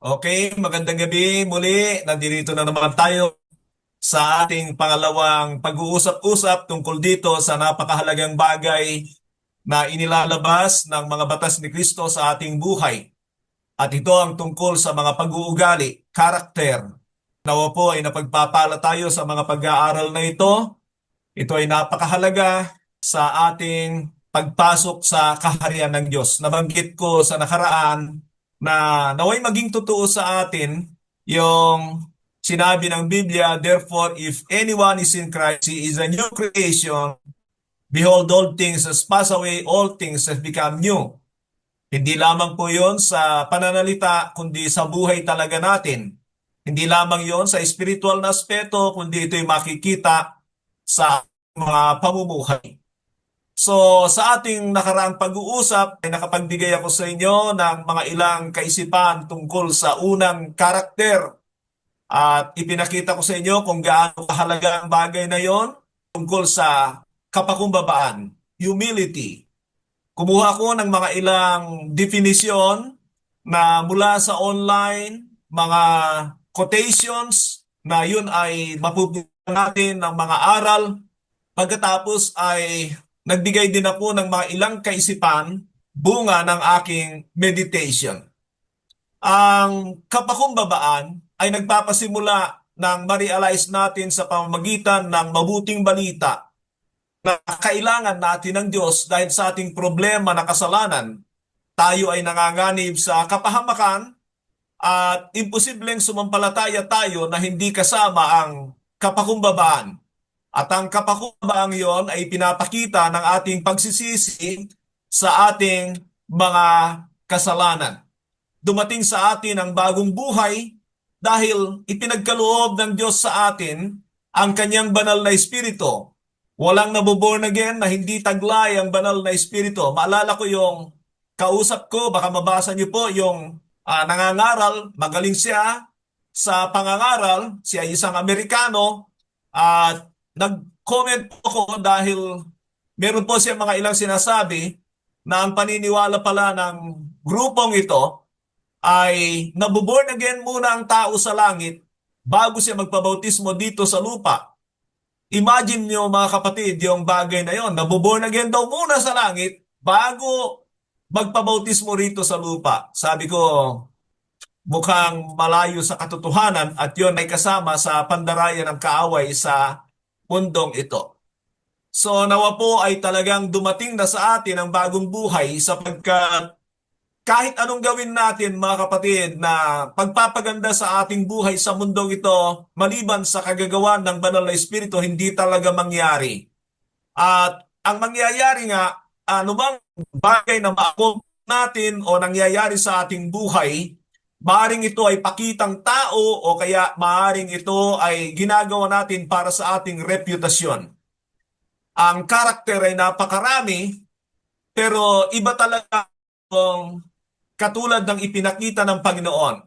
Okay, magandang gabi muli. Nandito na naman tayo sa ating pangalawang pag-uusap-usap tungkol dito sa napakahalagang bagay na inilalabas ng mga batas ni Kristo sa ating buhay. At ito ang tungkol sa mga pag-uugali, karakter. Nawa po ay napagpapala tayo sa mga pag-aaral na ito. Ito ay napakahalaga sa ating pagpasok sa kaharian ng Diyos. Nabanggit ko sa nakaraan na naway maging totoo sa atin yung sinabi ng Biblia, therefore, if anyone is in Christ, he is a new creation. Behold, all things has passed away, all things have become new. Hindi lamang po yon sa pananalita, kundi sa buhay talaga natin. Hindi lamang yon sa spiritual na aspeto, kundi ito'y makikita sa mga pamumuhay. So sa ating nakaraang pag-uusap ay nakapagbigay ako sa inyo ng mga ilang kaisipan tungkol sa unang karakter at ipinakita ko sa inyo kung gaano kahalaga ang bagay na yon tungkol sa kapakumbabaan, humility. Kumuha ko ng mga ilang definisyon na mula sa online, mga quotations na yun ay mapupunta natin ng mga aral. Pagkatapos ay nagbigay din ako ng mga ilang kaisipan bunga ng aking meditation. Ang kapakumbabaan ay nagpapasimula ng ma-realize natin sa pamamagitan ng mabuting balita na kailangan natin ng Diyos dahil sa ating problema na kasalanan. Tayo ay nanganganib sa kapahamakan at imposibleng sumampalataya tayo na hindi kasama ang kapakumbabaan. At ang kapakumbabang iyon ay pinapakita ng ating pagsisisi sa ating mga kasalanan. Dumating sa atin ang bagong buhay dahil ipinagkaloob ng Diyos sa atin ang kanyang banal na espiritu. Walang naboborn again na hindi taglay ang banal na espiritu. Maalala ko yung kausap ko, baka mabasa niyo po yung nangangaral, magaling siya sa pangangaral, siya ay isang Amerikano at nag-comment po ako dahil meron po siya mga ilang sinasabi na ang paniniwala pala ng grupong ito ay nabuborn again muna ang tao sa langit bago siya magpabautismo dito sa lupa. Imagine nyo mga kapatid yung bagay na yon. Nabuborn again daw muna sa langit bago magpabautismo rito sa lupa. Sabi ko, mukhang malayo sa katotohanan at yon ay kasama sa pandarayan ng kaaway sa mundong ito. So nawa po ay talagang dumating na sa atin ang bagong buhay sapagkat kahit anong gawin natin mga kapatid na pagpapaganda sa ating buhay sa mundong ito, maliban sa kagagawan ng banal na espiritu, hindi talaga mangyari. At ang mangyayari nga, anumang bagay na maakop natin o nangyayari sa ating buhay, maaring ito ay pakitang tao o kaya maaring ito ay ginagawa natin para sa ating reputasyon. Ang karakter ay napakarami, pero iba talaga kung katulad ng ipinakita ng Panginoon.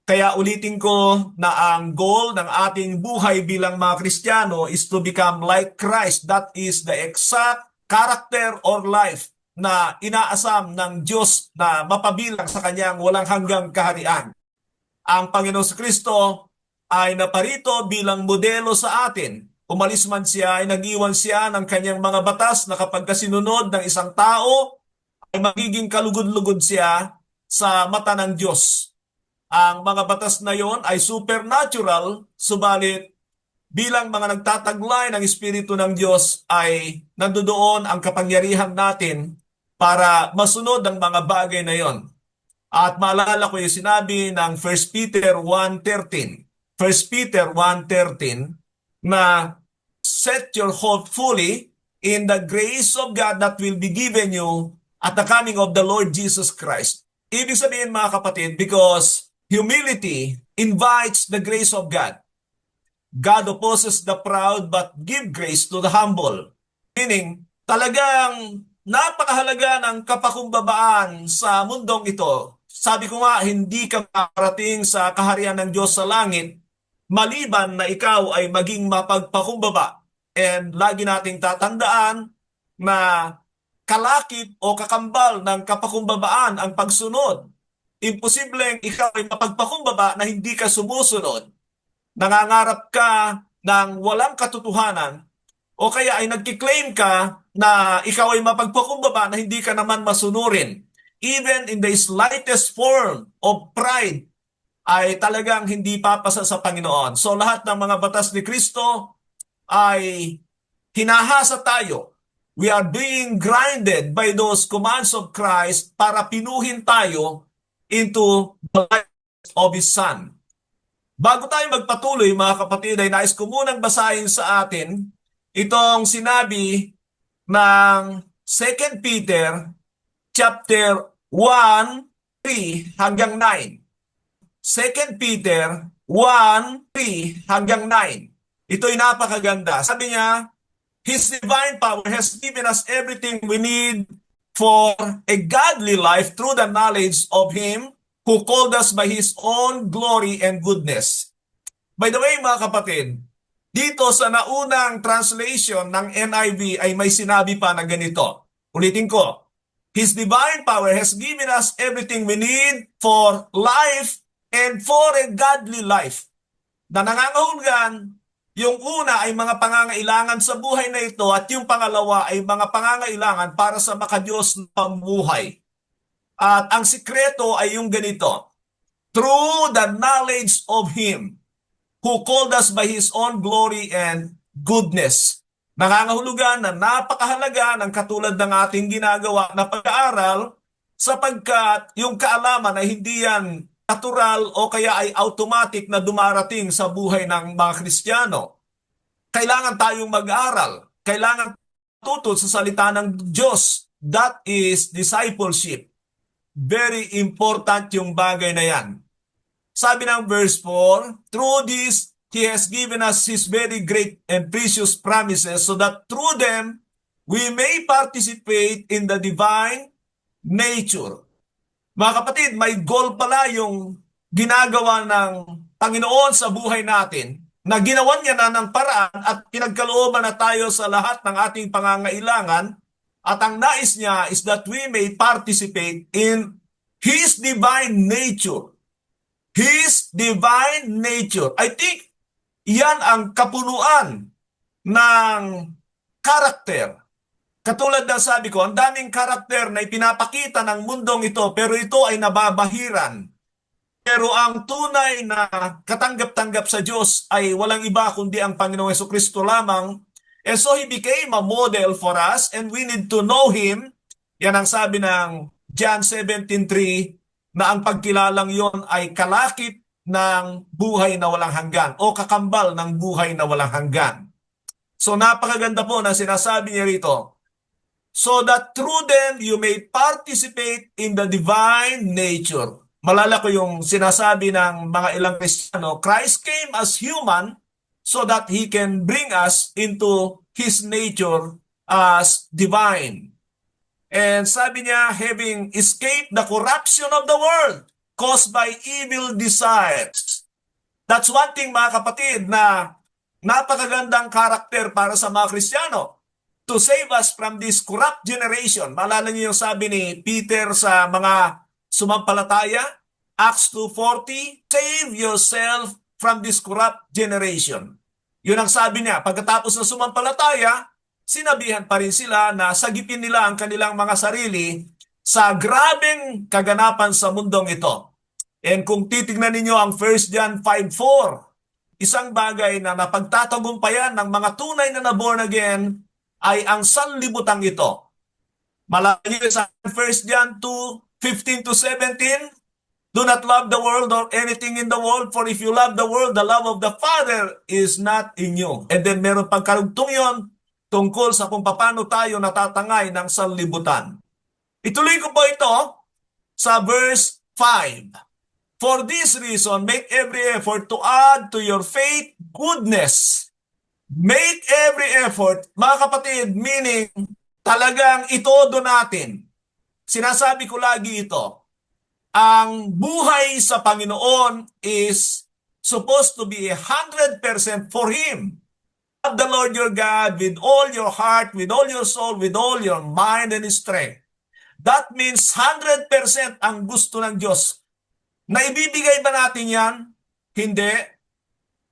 Kaya ulitin ko na ang goal ng ating buhay bilang mga Kristiyano is to become like Christ. That is the exact character or life na inaasam ng Diyos na mapabilang sa kanyang walang hanggang kaharian. Ang Panginoon Kristo ay naparito bilang modelo sa atin. Umalis man siya ay nag-iwan siya ng kanyang mga batas na kapag kasinunod ng isang tao ay magiging kalugod-lugod siya sa mata ng Diyos. Ang mga batas na yon ay supernatural, subalit bilang mga nagtataglay ng Espiritu ng Diyos ay nandoon ang kapangyarihan natin para masunod ang mga bagay na yon. At maalala ko yung sinabi ng 1 Peter 1:13. 1 Peter 1:13 na set your hope fully in the grace of God that will be given you at the coming of the Lord Jesus Christ. Ibig sabihin mga kapatid, because humility invites the grace of God. God opposes the proud but give grace to the humble. Meaning, talagang napakahalaga ng kapakumbabaan sa mundong ito. Sabi ko nga, hindi ka makarating sa kaharian ng Diyos sa langit maliban na ikaw ay maging mapagpakumbaba. And lagi nating tatandaan na kalakip o kakambal ng kapakumbabaan ang pagsunod. Imposibleng ikaw ay mapagpakumbaba na hindi ka sumusunod. Nangangarap ka ng walang katotohanan o kaya ay nagkiklaim ka na ikaw ay mapagpakumbaba na hindi ka naman masunurin. Even in the slightest form of pride ay talagang hindi papasa sa Panginoon. So lahat ng mga batas ni Kristo ay hinahasa tayo. We are being grinded by those commands of Christ para pinuhin tayo into the life of His Son. Bago tayo magpatuloy, mga kapatid, ay nais ko munang basahin sa atin itong sinabi ng 2 Peter chapter 1, 3 hanggang 9. 2 Peter 1, 3 hanggang 9. Ito'y napakaganda. Sabi niya, His divine power has given us everything we need for a godly life through the knowledge of Him who called us by His own glory and goodness. By the way, mga kapatid, dito sa naunang translation ng NIV ay may sinabi pa na ganito. Ulitin ko, His divine power has given us everything we need for life and for a godly life. Na nangangahulugan, yung una ay mga pangangailangan sa buhay na ito at yung pangalawa ay mga pangangailangan para sa makadiyos na pamumuhay. At ang sikreto ay yung ganito, through the knowledge of Him who called us by His own glory and goodness. Nangangahulugan na napakahalaga ng katulad ng ating ginagawa na pag-aaral sapagkat yung kaalaman ay hindi yan natural o kaya ay automatic na dumarating sa buhay ng mga Kristiyano. Kailangan tayong mag-aral. Kailangan tutol sa salita ng Diyos. That is discipleship. Very important yung bagay na yan. Sabi ng verse 4, through this, He has given us His very great and precious promises so that through them, we may participate in the divine nature. Mga kapatid, may goal pala yung ginagawa ng Panginoon sa buhay natin na ginawan niya na ng paraan at pinagkalooban na tayo sa lahat ng ating pangangailangan at ang nais niya is that we may participate in His divine nature. His divine nature. I think yan ang kapunuan ng karakter. Katulad ng sabi ko, ang daming karakter na ipinapakita ng mundong ito pero ito ay nababahiran. Pero ang tunay na katanggap-tanggap sa Diyos ay walang iba kundi ang Panginoong Jesucristo lamang. And so He became a model for us and we need to know Him. Yan ang sabi ng John 17:3 na ang pagkilalang yon ay kalakip ng buhay na walang hanggan o kakambal ng buhay na walang hanggan. So napakaganda po na sinasabi niya rito, so that through them you may participate in the divine nature. Malala ko yung sinasabi ng mga ilang Kristiyano, Christ came as human so that He can bring us into His nature as divine. And sabi niya, having escaped the corruption of the world caused by evil desires. That's one thing, mga kapatid, na napakagandang karakter para sa mga Kristiyano to save us from this corrupt generation. Maalala niyo yung sabi ni Peter sa mga sumampalataya, Acts 2:40, save yourself from this corrupt generation. Yun ang sabi niya. Pagkatapos ng sumampalataya, sinabihan pa rin sila na sagipin nila ang kanilang mga sarili sa grabeng kaganapan sa mundong ito. And kung titignan ninyo ang 1 John 5:4, isang bagay na napagtatagumpayan ng mga tunay na born again ay ang sanlibutan ito. Malaki niyo sa 1 John 2:15-17, do not love the world or anything in the world, for if you love the world, the love of the Father is not in you. And then meron pang karugtong yon tungkol sa kung paano tayo natatangay ng sanlibutan. Ituloy ko po ito sa verse 5. For this reason, make every effort to add to your faith goodness. Make every effort, mga kapatid, meaning talagang itodo natin. Sinasabi ko lagi ito, ang buhay sa Panginoon is supposed to be 100% for Him. Love the Lord your God with all your heart, with all your soul, with all your mind and strength. That means 100% ang gusto ng Diyos. Naibibigay ba natin yan? Hindi.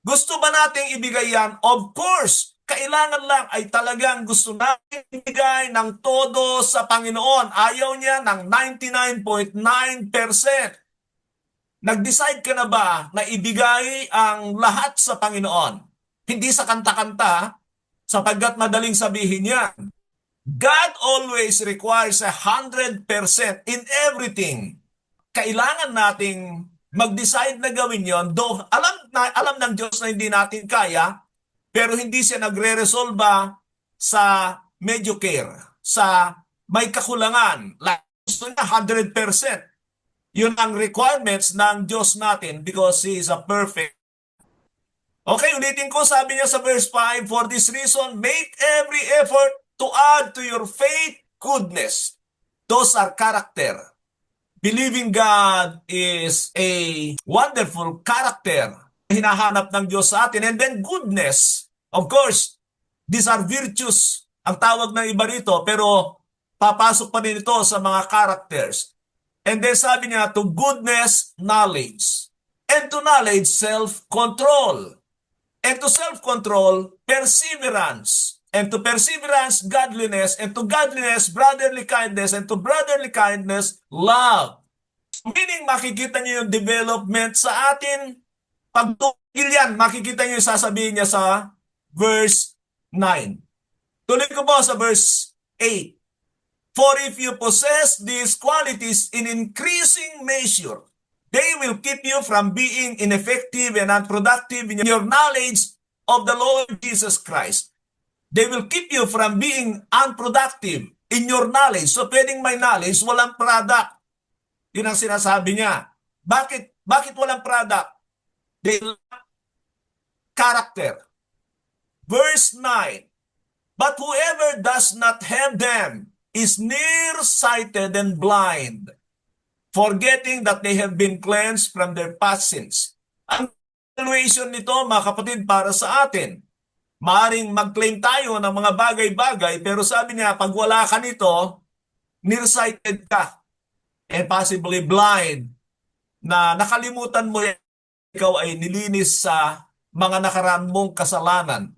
Gusto ba nating ibigay yan? Of course. Kailangan lang ay talagang gusto natin ibigay ng todo sa Panginoon. Ayaw niya ng 99.9%. Nag-decide ka na ba na ibigay ang lahat sa Panginoon? Hindi sa kanta-kanta, sapagkat madaling sabihin yan. God always requires 100% in everything. Kailangan nating mag-decide na gawin yon. Though alam ng Diyos na hindi natin kaya, pero hindi siya nagre-resolba sa mediocre, sa may kakulangan. Gusto niya 100%. Yun ang requirements ng Diyos natin because He is a perfect. Okay, ulitin ko, sabi niya sa verse 5, for this reason, make every effort to add to your faith goodness. Those are character. Believing God is a wonderful character. Hinahanap ng Diyos sa atin. And then goodness. Of course, these are virtues. Ang tawag ng iba rito, pero papasok pa rin ito sa mga characters. And then sabi niya, to goodness, knowledge. And to knowledge, self-control. And to self-control, perseverance. And to perseverance, godliness. And to godliness, brotherly kindness. And to brotherly kindness, love. Meaning, makikita niyo yung development sa atin. Pagtugil yan, makikita niyo yung sasabihin niya sa verse 9. Tuloy ko po sa verse 8. For if you possess these qualities in increasing measure, they will keep you from being ineffective and unproductive in your knowledge of the Lord Jesus Christ. They will keep you from being unproductive in your knowledge. So pwedeng may knowledge, walang product. Yun ang sinasabi niya. Bakit walang product? They lack character. Verse 9. But whoever does not have them is nearsighted and blind, forgetting that they have been cleansed from their past sins. Ang evaluation nito, mga kapatid, para sa atin. Maaring mag-claim tayo ng mga bagay-bagay, pero sabi niya, pag wala ka nito, nearsighted ka, and possibly blind, na nakalimutan mo yan, ikaw ay nilinis sa mga nakaraan mong kasalanan.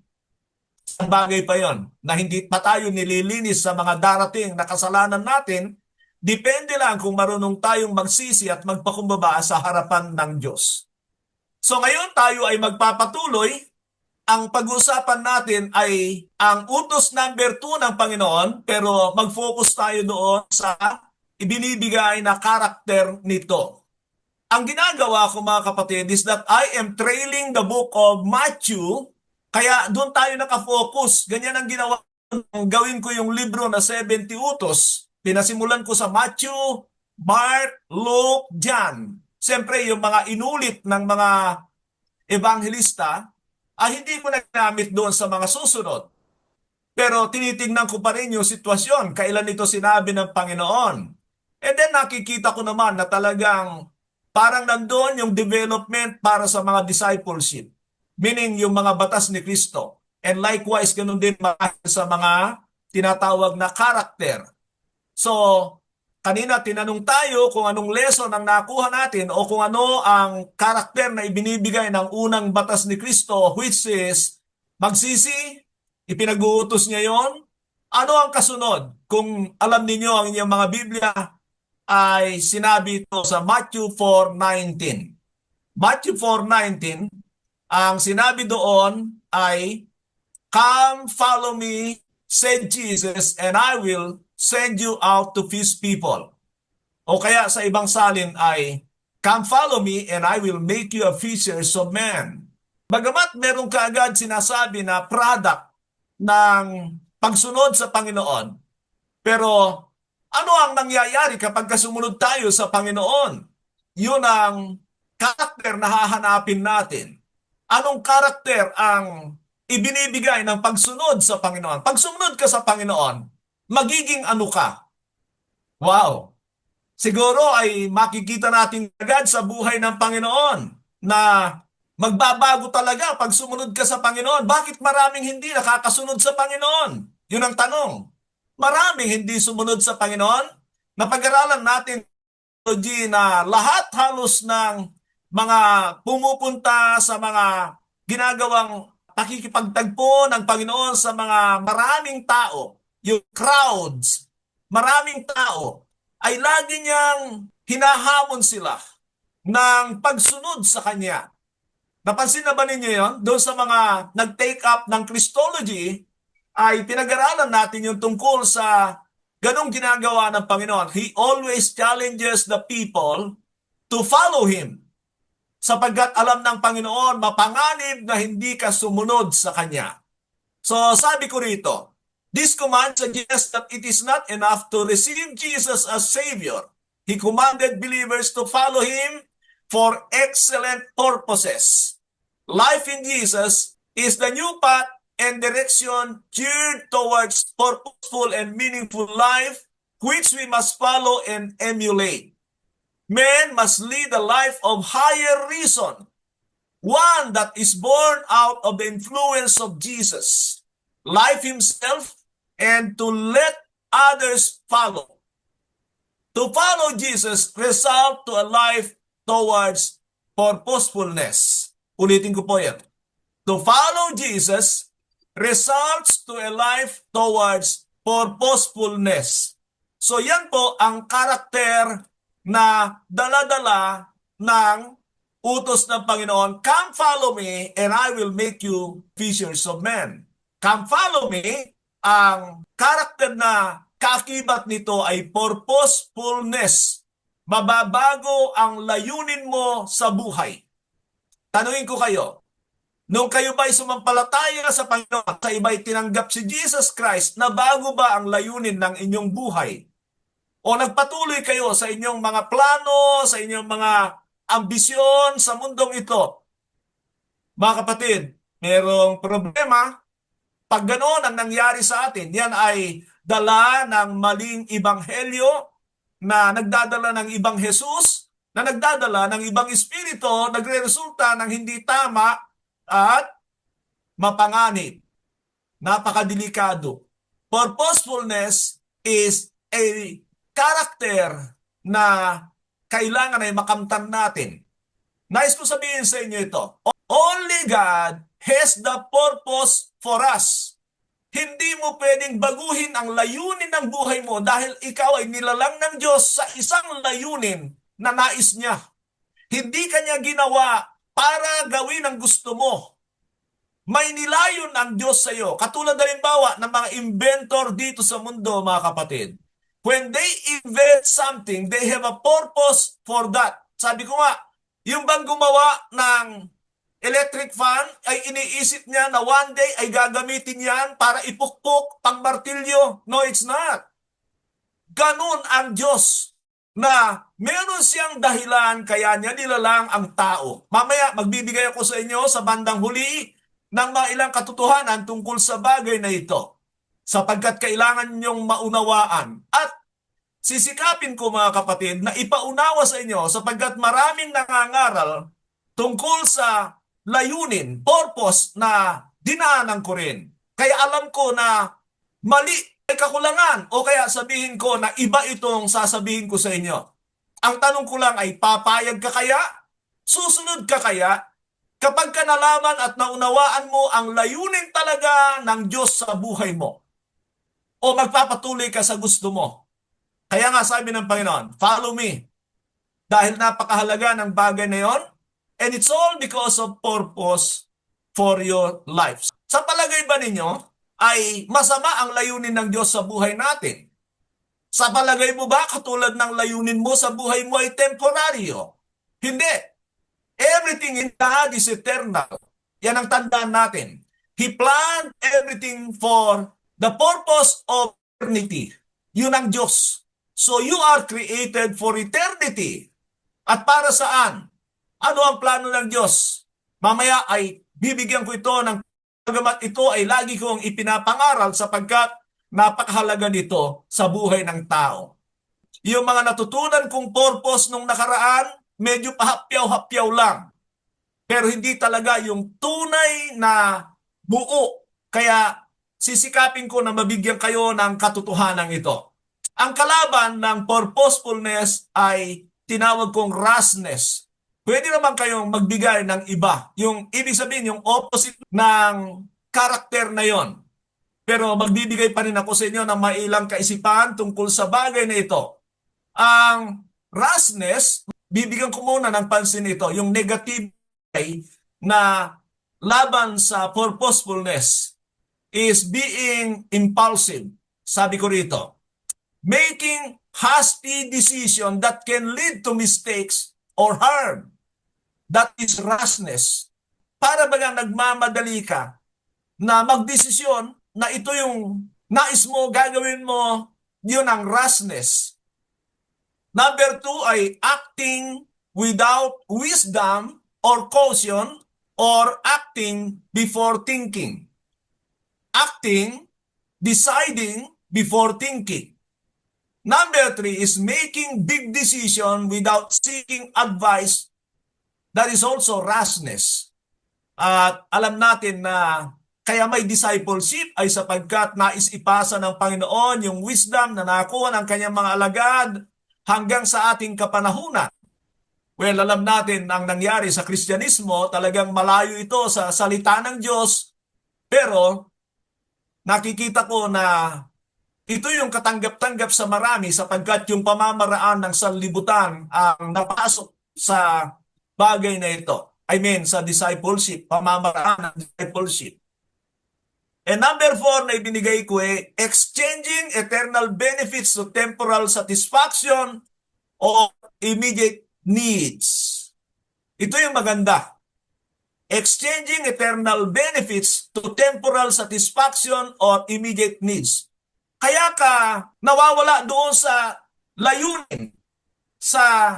Ang bagay pa yon na hindi pa tayo nililinis sa mga darating na kasalanan natin, depende lang kung marunong tayong magsisi at magpakumbaba sa harapan ng Diyos. So ngayon tayo ay magpapatuloy. Ang pag-uusapan natin ay ang utos number 2 ng Panginoon, pero mag-focus tayo doon sa ibinibigay na karakter nito. Ang ginagawa ko, mga kapatid, is that I am trailing the book of Matthew. Kaya doon tayo nakafocus. Ganyan ang ginawa. Gawin ko yung libro na 70 utos. Pinasimulan ko sa Matthew, Mark, Luke, John. Siyempre, yung mga inulit ng mga evangelista, hindi ko na ginamit doon sa mga susunod. Pero tinitingnan ko pa rin yung sitwasyon. Kailan ito sinabi ng Panginoon. And then nakikita ko naman na talagang parang nandoon yung development para sa mga discipleship. Meaning yung mga batas ni Kristo. And likewise, ganun din sa mga tinatawag na karakter. So, kanina tinanong tayo kung anong lesson ang nakuha natin o kung ano ang karakter na ibinibigay ng unang batas ni Kristo, which is magsisi, ipinag-uutos niya yon. Ano ang kasunod? Kung alam niyo ang inyong mga Biblia, ay sinabi ito sa Matthew 4:19. Matthew 4:19, ang sinabi doon ay, come, follow me, said Jesus, and I will send you out to feast people. O kaya sa ibang salin ay, come, follow me, and I will make you a fishers of men. Bagamat meron kaagad sinasabi na product ng pagsunod sa Panginoon, pero ano ang nangyayari kapag sumunod tayo sa Panginoon? Yun ang karakter na hahanapin natin. Anong karakter ang ibinibigay ng pagsunod sa Panginoon? Pag sumunod ka sa Panginoon, magiging ano ka? Wow! Siguro ay makikita natin agad sa buhay ng Panginoon na Magbabago talaga pag sumunod ka sa Panginoon. Bakit maraming hindi nakakasunod sa Panginoon? Yun ang tanong. Maraming hindi sumunod sa Panginoon. Napag-aralan natin na lahat halos ng mga pumupunta sa mga ginagawang pakikipagtagpo ng Panginoon sa mga maraming tao, yung crowds, maraming tao, ay lagi niyang hinahamon sila ng pagsunod sa Kanya. Napansin na ba ninyo yon? Doon sa mga nag-take up ng Christology, ay pinag-aralan natin yung tungkol sa ganong ginagawa ng Panginoon. He always challenges the people to follow Him. Sapagkat alam ng Panginoon, mapanganib na hindi ka sumunod sa Kanya. So sabi ko rito, this command suggests that it is not enough to receive Jesus as Savior. He commanded believers to follow Him for excellent purposes. Life in Jesus is the new path and direction geared towards purposeful and meaningful life, which we must follow and emulate. Men must lead a life of higher reason, one that is born out of the influence of Jesus, life Himself, and to let others follow. To follow Jesus result to a life towards purposefulness. Ulitin ko po yan. To follow Jesus results to a life towards purposefulness. So yan po ang karakter na dala-dala ng utos ng Panginoon. Come follow me and I will make you fishers of men. Come follow me, ang karakter na kaakibat nito ay purposefulness. Mababago ang layunin mo sa buhay. Tanungin ko kayo, nung kayo ba'y sumampalataya sa Panginoon, sa iba'y tinanggap si Jesus Christ, nabago ba ang layunin ng inyong buhay? O nagpatuloy kayo sa inyong mga plano, sa inyong mga ambisyon sa mundong ito? Mga kapatid, merong problema. Pag ganoon ang nangyari sa atin, yan ay dala ng maling ibanghelyo na nagdadala ng ibang Jesus, na nagdadala ng ibang espiritu, nagre-resulta ng hindi tama at mapanganib. Napakadelikado. Purposefulness is a character na kailangan ay makamtan natin. Nais ko sabihin sa inyo ito. Only God has the purpose for us. Hindi mo pwedeng baguhin ang layunin ng buhay mo dahil ikaw ay nilalang ng Diyos sa isang layunin na nais niya. Hindi kanya ginawa para gawin ang gusto mo. May nilayon ang Diyos sa iyo. Katulad halimbawa ng mga inventor dito sa mundo, mga kapatid. When they invent something, they have a purpose for that. Sabi ko nga, yung bang gumawa ng electric fan ay iniisip niya na one day ay gagamitin yan para ipukpok pang martilyo. No, it's not. Ganun ang Diyos na meron siyang dahilan kaya niya nilalang ang tao. Mamaya magbibigay ako sa inyo sa bandang huli ng mga ilang katotohanan tungkol sa bagay na ito, sapagkat kailangan niyong maunawaan. At sisikapin ko, mga kapatid, na ipaunawa sa inyo sapagkat maraming nangangaral tungkol sa layunin, purpose na dinaanan ko rin. Kaya alam ko na mali ay kakulangan, o kaya sabihin ko na iba itong sasabihin ko sa inyo. Ang tanong ko lang ay, papayag ka kaya? Susunod ka kaya? Kapag ka nalaman at naunawaan mo ang layunin talaga ng Diyos sa buhay mo, o magpapatuloy ka sa gusto mo. Kaya nga sabi ng Panginoon, follow me. Dahil napakahalaga ng bagay na yon, and it's all because of purpose for your life. Sa palagay ba ninyo, ay masama ang layunin ng Diyos sa buhay natin? Sa palagay mo ba, katulad ng layunin mo sa buhay mo ay temporaryo? Hindi. Everything in God is eternal. Yan ang tandaan natin. He planned everything for the purpose of eternity. Yun ang Diyos. So you are created for eternity. At para saan? Ano ang plano ng Diyos? Mamaya ay bibigyan ko ito ng pagamat ito ay lagi kong ipinapangaral sapagkat napakahalaga nito sa buhay ng tao. Yung mga natutunan kong purpose nung nakaraan, medyo pahapyaw-hapyaw lang. pero hindi talaga yung tunay na buo. Kaya sisikapin ko na mabigyan kayo ng katotohanan ito. Ang kalaban ng purposefulness ay tinawag kong rasness. Pwede naman kayong magbigay ng iba. Yung ibig sabihin, yung opposite ng karakter na yon. Pero magbibigay pa rin ako sa inyo ng mailang kaisipan tungkol sa bagay na ito. Ang rasness, bibigyan ko muna ng pansin ito, yung negative na laban sa purposefulness is being impulsive. Sabi ko rito, making hasty decision that can lead to mistakes or harm. That is rasness. Para bagang nagmamadali ka na magdesisyon na ito yung nais mo, gagawin mo, yun ang rasness. Number 2 ay acting without wisdom or caution or acting before thinking. Acting, deciding before thinking. Number 3 is making big decision without seeking advice. That is also rasness. At alam natin na kaya may discipleship ay sapagkat nais ipasa ng Panginoon yung wisdom na nakuha ng kanyang mga alagad hanggang sa ating kapanahunan. Well, alam natin ang nangyari sa Kristyanismo, talagang malayo ito sa salita ng Diyos, pero nakikita ko na ito yung katanggap-tanggap sa marami sapagkat yung pamamaraan ng sanlibutan ang napasok sa bagay na ito. I mean, sa discipleship, pamamaraan ng discipleship. And number 4 na ibinigay ko exchanging eternal benefits to temporal satisfaction or immediate needs. Ito yung maganda. Exchanging eternal benefits to temporal satisfaction or immediate needs. Kaya ka nawawala doon sa layunin, sa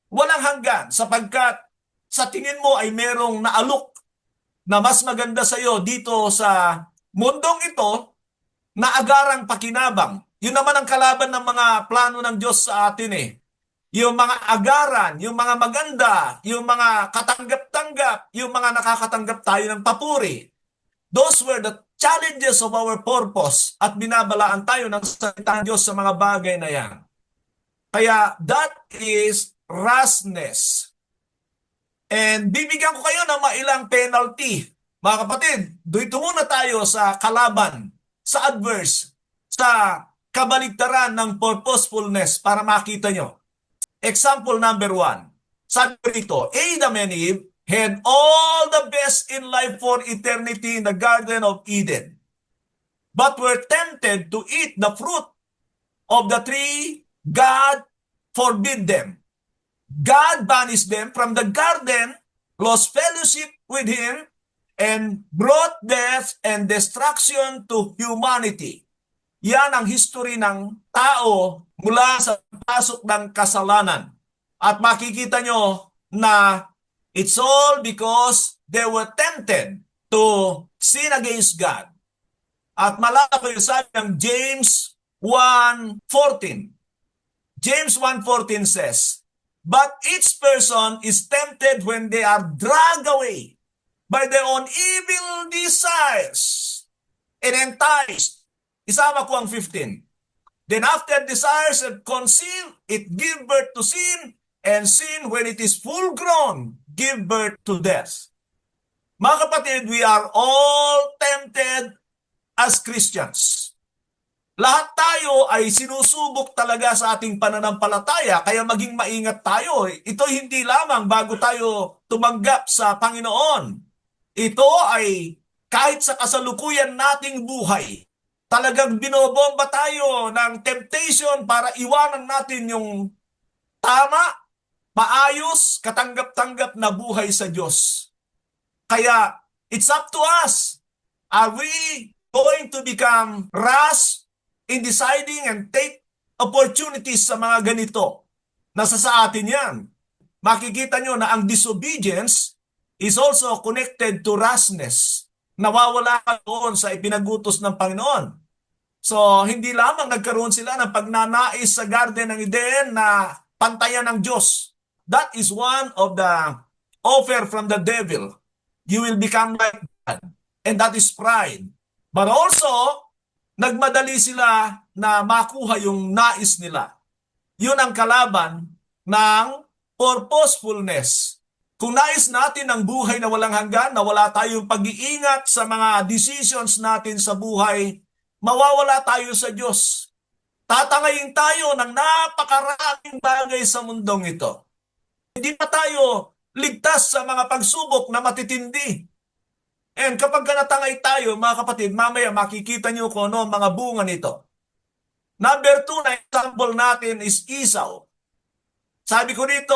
walang hanggan, sapagkat sa tingin mo ay merong naalok na mas maganda sa iyo dito sa mundong ito na agarang pakinabang. Yun naman ang kalaban ng mga plano ng Diyos sa atin Yung mga agaran, yung mga maganda, yung mga katanggap-tanggap, yung mga nakakatanggap tayo ng papuri. Those were the challenges of our purpose at binabalaan tayo ng salita ng Diyos sa mga bagay na yan. Kaya that is rasness. And bibigyan ko kayo ng mailang penalty. Mga kapatid, dito muna tayo sa kalaban, sa adverse, sa kabaligtaran ng purposefulness para makita nyo. Example number 1. Sabi rito, Adam and Eve had all the best in life for eternity in the Garden of Eden, but were tempted to eat the fruit of the tree God forbid them. God banished them from the garden, lost fellowship with Him, and brought death and destruction to humanity. Yan ang history ng tao mula sa pasok ng kasalanan. At makikita nyo na it's all because they were tempted to sin against God. At malaki yung sabi ng James 1:14. James 1:14 says, but each person is tempted when they are dragged away by their own evil desires and enticed. Isama ko ang 15. Then after desires have conceived, it give birth to sin, and sin, when it is full grown, give birth to death. Mga kapatid, we are all tempted as Christians. Lahat tayo ay sinusubok talaga sa ating pananampalataya, kaya maging maingat tayo. Ito hindi lamang bago tayo tumanggap sa Panginoon. Ito ay kahit sa kasalukuyan nating buhay. Talagang binobomba tayo ng temptation para iwanan natin yung tama, maayos, katanggap-tanggap na buhay sa Diyos. Kaya, it's up to us. Are we going to become rash in deciding and take opportunities sa mga ganito? Nasa sa atin yan. Makikita nyo na ang disobedience is also connected to rashness. Nawawala ka doon sa ipinagutos ng Panginoon. So, hindi lamang nagkaroon sila ng pagnanais sa Garden ng Eden na pantayan ng Diyos. That is one of the offer from the devil, you will become like God. And that is pride. But also, nagmadali sila na makuha yung nais nila. Yun ang kalaban ng purposefulness. Kung nais natin ang buhay na walang hanggan, na wala tayong pag-iingat sa mga decisions natin sa buhay, mawawala tayo sa Diyos. Tatangayin tayo ng napakaraming bagay sa mundong ito. Hindi pa tayo ligtas sa mga pagsubok na matitindi. And kapag natangay tayo, mga kapatid, mamaya makikita niyo kung ano mga bunga nito. Number 2 na example natin is Esau. Sabi ko dito,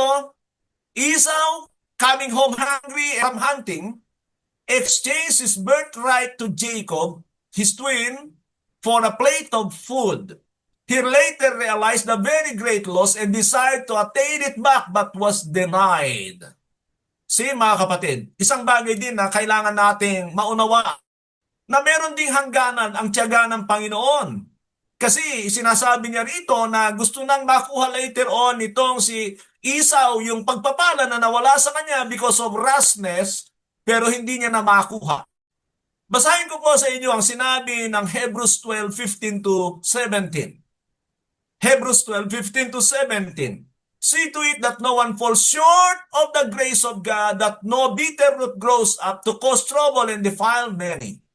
Esau, coming home hungry from hunting, exchanged his birthright to Jacob, his twin, for a plate of food. He later realized the very great loss and desired to attain it back but was denied. See, mga kapatid, isang bagay din na kailangan nating maunawa na meron ding hangganan ang tiyaga ng Panginoon. Kasi sinasabi niya rito na gusto nang makuha later on itong si Esau yung pagpapala na nawala sa kanya because of rashness, pero hindi niya na makuha. Basahin ko po sa inyo ang sinabi ng Hebrews 12:15 to 17. Hebrews 12:15 to 17. See to it that no one falls short of the grace of God, that no bitter root grows up to cause trouble and defile many.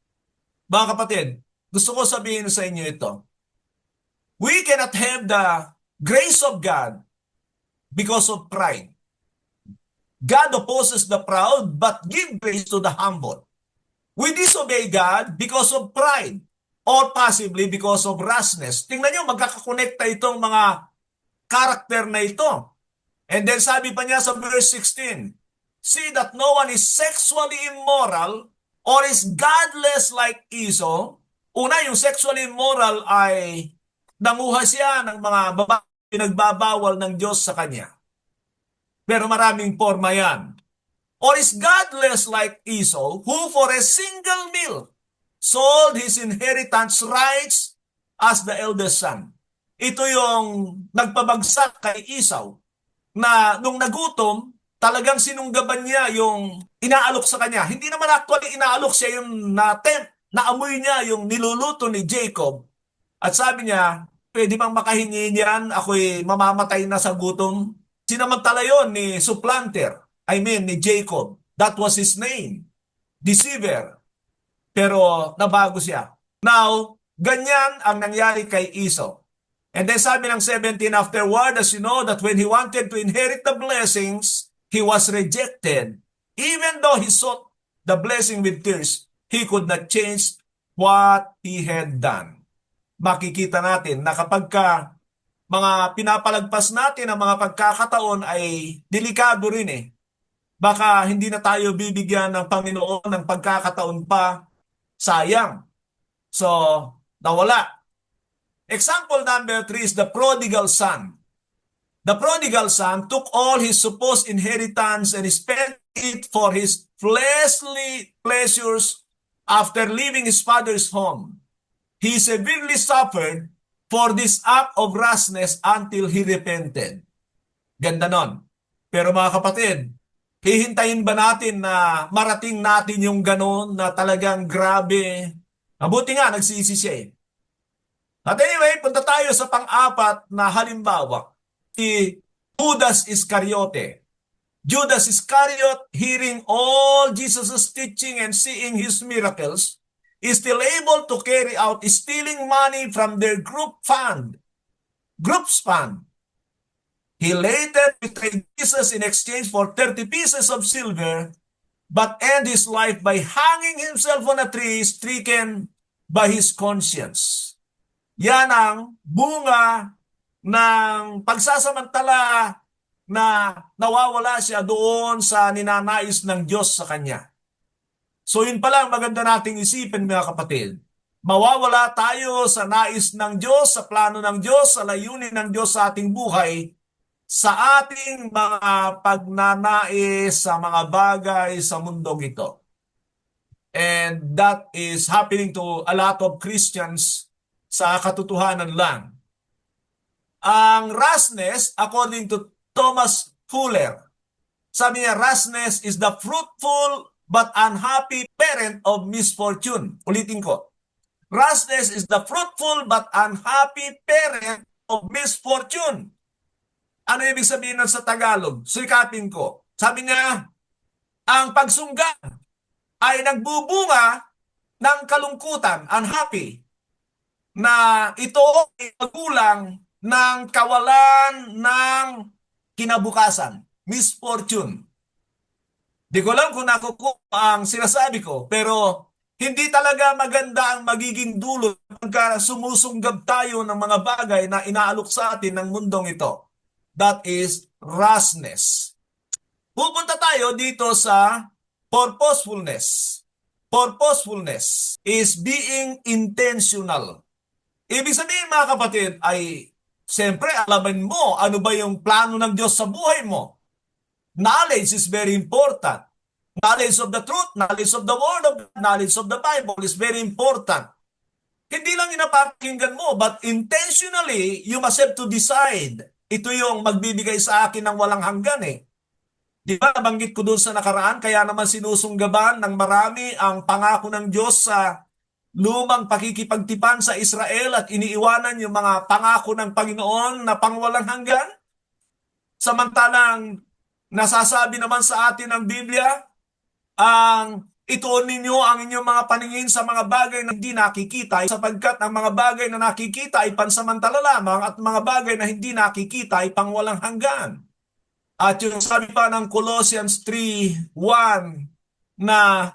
Mga kapatid, gusto ko sabihin sa inyo ito. We cannot have the grace of God because of pride. God opposes the proud, but give grace to the humble. We disobey God because of pride, or possibly because of rashness. Tingnan nyo, magkakakonekta itong mga karakter na ito. And then sabi pa niya sa verse 16, see that no one is sexually immoral or is godless like Esau. Una, yung sexually immoral ay nanguha siya ng mga babae pinagbabawal ng Diyos sa kanya. Pero maraming forma yan. Or is godless like Esau, who for a single meal sold his inheritance rights as the eldest son. Ito yung nagpabagsak kay Esau na nung nagutom, talagang sinunggaban niya yung inaalok sa kanya. Hindi naman actually inaalok siya yung naamoy niya yung niluluto ni Jacob. At sabi niya, pwede bang makahingi niyan? Ako'y mamamatay na sa gutom. Sinamantala yon ni supplanter. Ni Jacob. That was his name. Deceiver. Pero nabago siya. Now, ganyan ang nangyari kay Esau. And then sabi ng 17, afterward, as you know, that when he wanted to inherit the blessings, he was rejected. Even though he sought the blessing with tears, he could not change what he had done. Makikita natin na kapag mga pinapalagpas natin ang mga pagkakataon ay delikado rin eh. Baka hindi na tayo bibigyan ng Panginoon ng pagkakataon pa, sayang. So, nawala. Example number 3 is the prodigal son. The prodigal son took all his supposed inheritance and spent it for his fleshly pleasures after leaving his father's home. He severely suffered for this act of rashness until he repented. Ganda nun. Pero mga kapatid, hihintayin ba natin na marating natin yung ganon na talagang grabe? Mabuti nga, nagsisi siya eh. At anyway, punta tayo sa pang-apat na halimbawa, si Judas Iscariote. Judas Iscariot, hearing all Jesus' teaching and seeing his miracles, is still able to carry out stealing money from their group's fund. He later betrayed Jesus in exchange for 30 pieces of silver, but end his life by hanging himself on a tree, stricken by his conscience. Yan ang bunga ng pagsasamantala na nawawala siya doon sa ninanais ng Diyos sa kanya. So yun pala maganda nating isipin, mga kapatid. Mawawala tayo sa nais ng Diyos, sa plano ng Diyos, sa layunin ng Diyos sa ating buhay, sa ating mga pagnanais sa mga bagay sa mundong ito. And that is happening to a lot of Christians sa katotohanan lang. Ang rashness, according to Thomas Fuller, Sabi niya, rashness is the fruitful but unhappy parent of misfortune. Ulitin ko. Rashness is the fruitful but unhappy parent of misfortune. Ano ibig sabihin nun sa Tagalog? Sikapin ko. Sabi niya, ang pagsungga ay nagbubunga ng kalungkutan, unhappy, na ito ay magulang ng kawalan ng kinabukasan, misfortune. Di ko alam kung nakukuha ang sinasabi ko, pero hindi talaga maganda ang magiging dulo pagka sumusunggab tayo ng mga bagay na inaalok sa atin ng mundong ito. That is rashness. Pupunta tayo dito sa purposefulness. Purposefulness is being intentional. Ibig sabihin mga kapatid ay, siyempre alamin mo ano ba yung plano ng Diyos sa buhay mo. Knowledge is very important. Knowledge of the truth, knowledge of the Word of God, knowledge of the Bible is very important. Hindi lang inapakinggan mo, but intentionally, you must have to decide. Ito yung magbibigay sa akin ng walang hanggan eh. Di ba, nabanggit ko doon sa nakaraan, kaya naman sinusunggaban ng marami ang pangako ng Diyos sa lumang pakikipagtipan sa Israel at iniiwanan yung mga pangako ng Panginoon na pangwalang hanggan. Samantalang nasasabi naman sa atin ng Biblia, ituon ninyo ang inyong mga paningin sa mga bagay na hindi nakikita sapagkat ang mga bagay na nakikita ay pansamantala lamang at mga bagay na hindi nakikita ay pangwalang hanggan. At yung sabi pa ng Colossians 3:1 na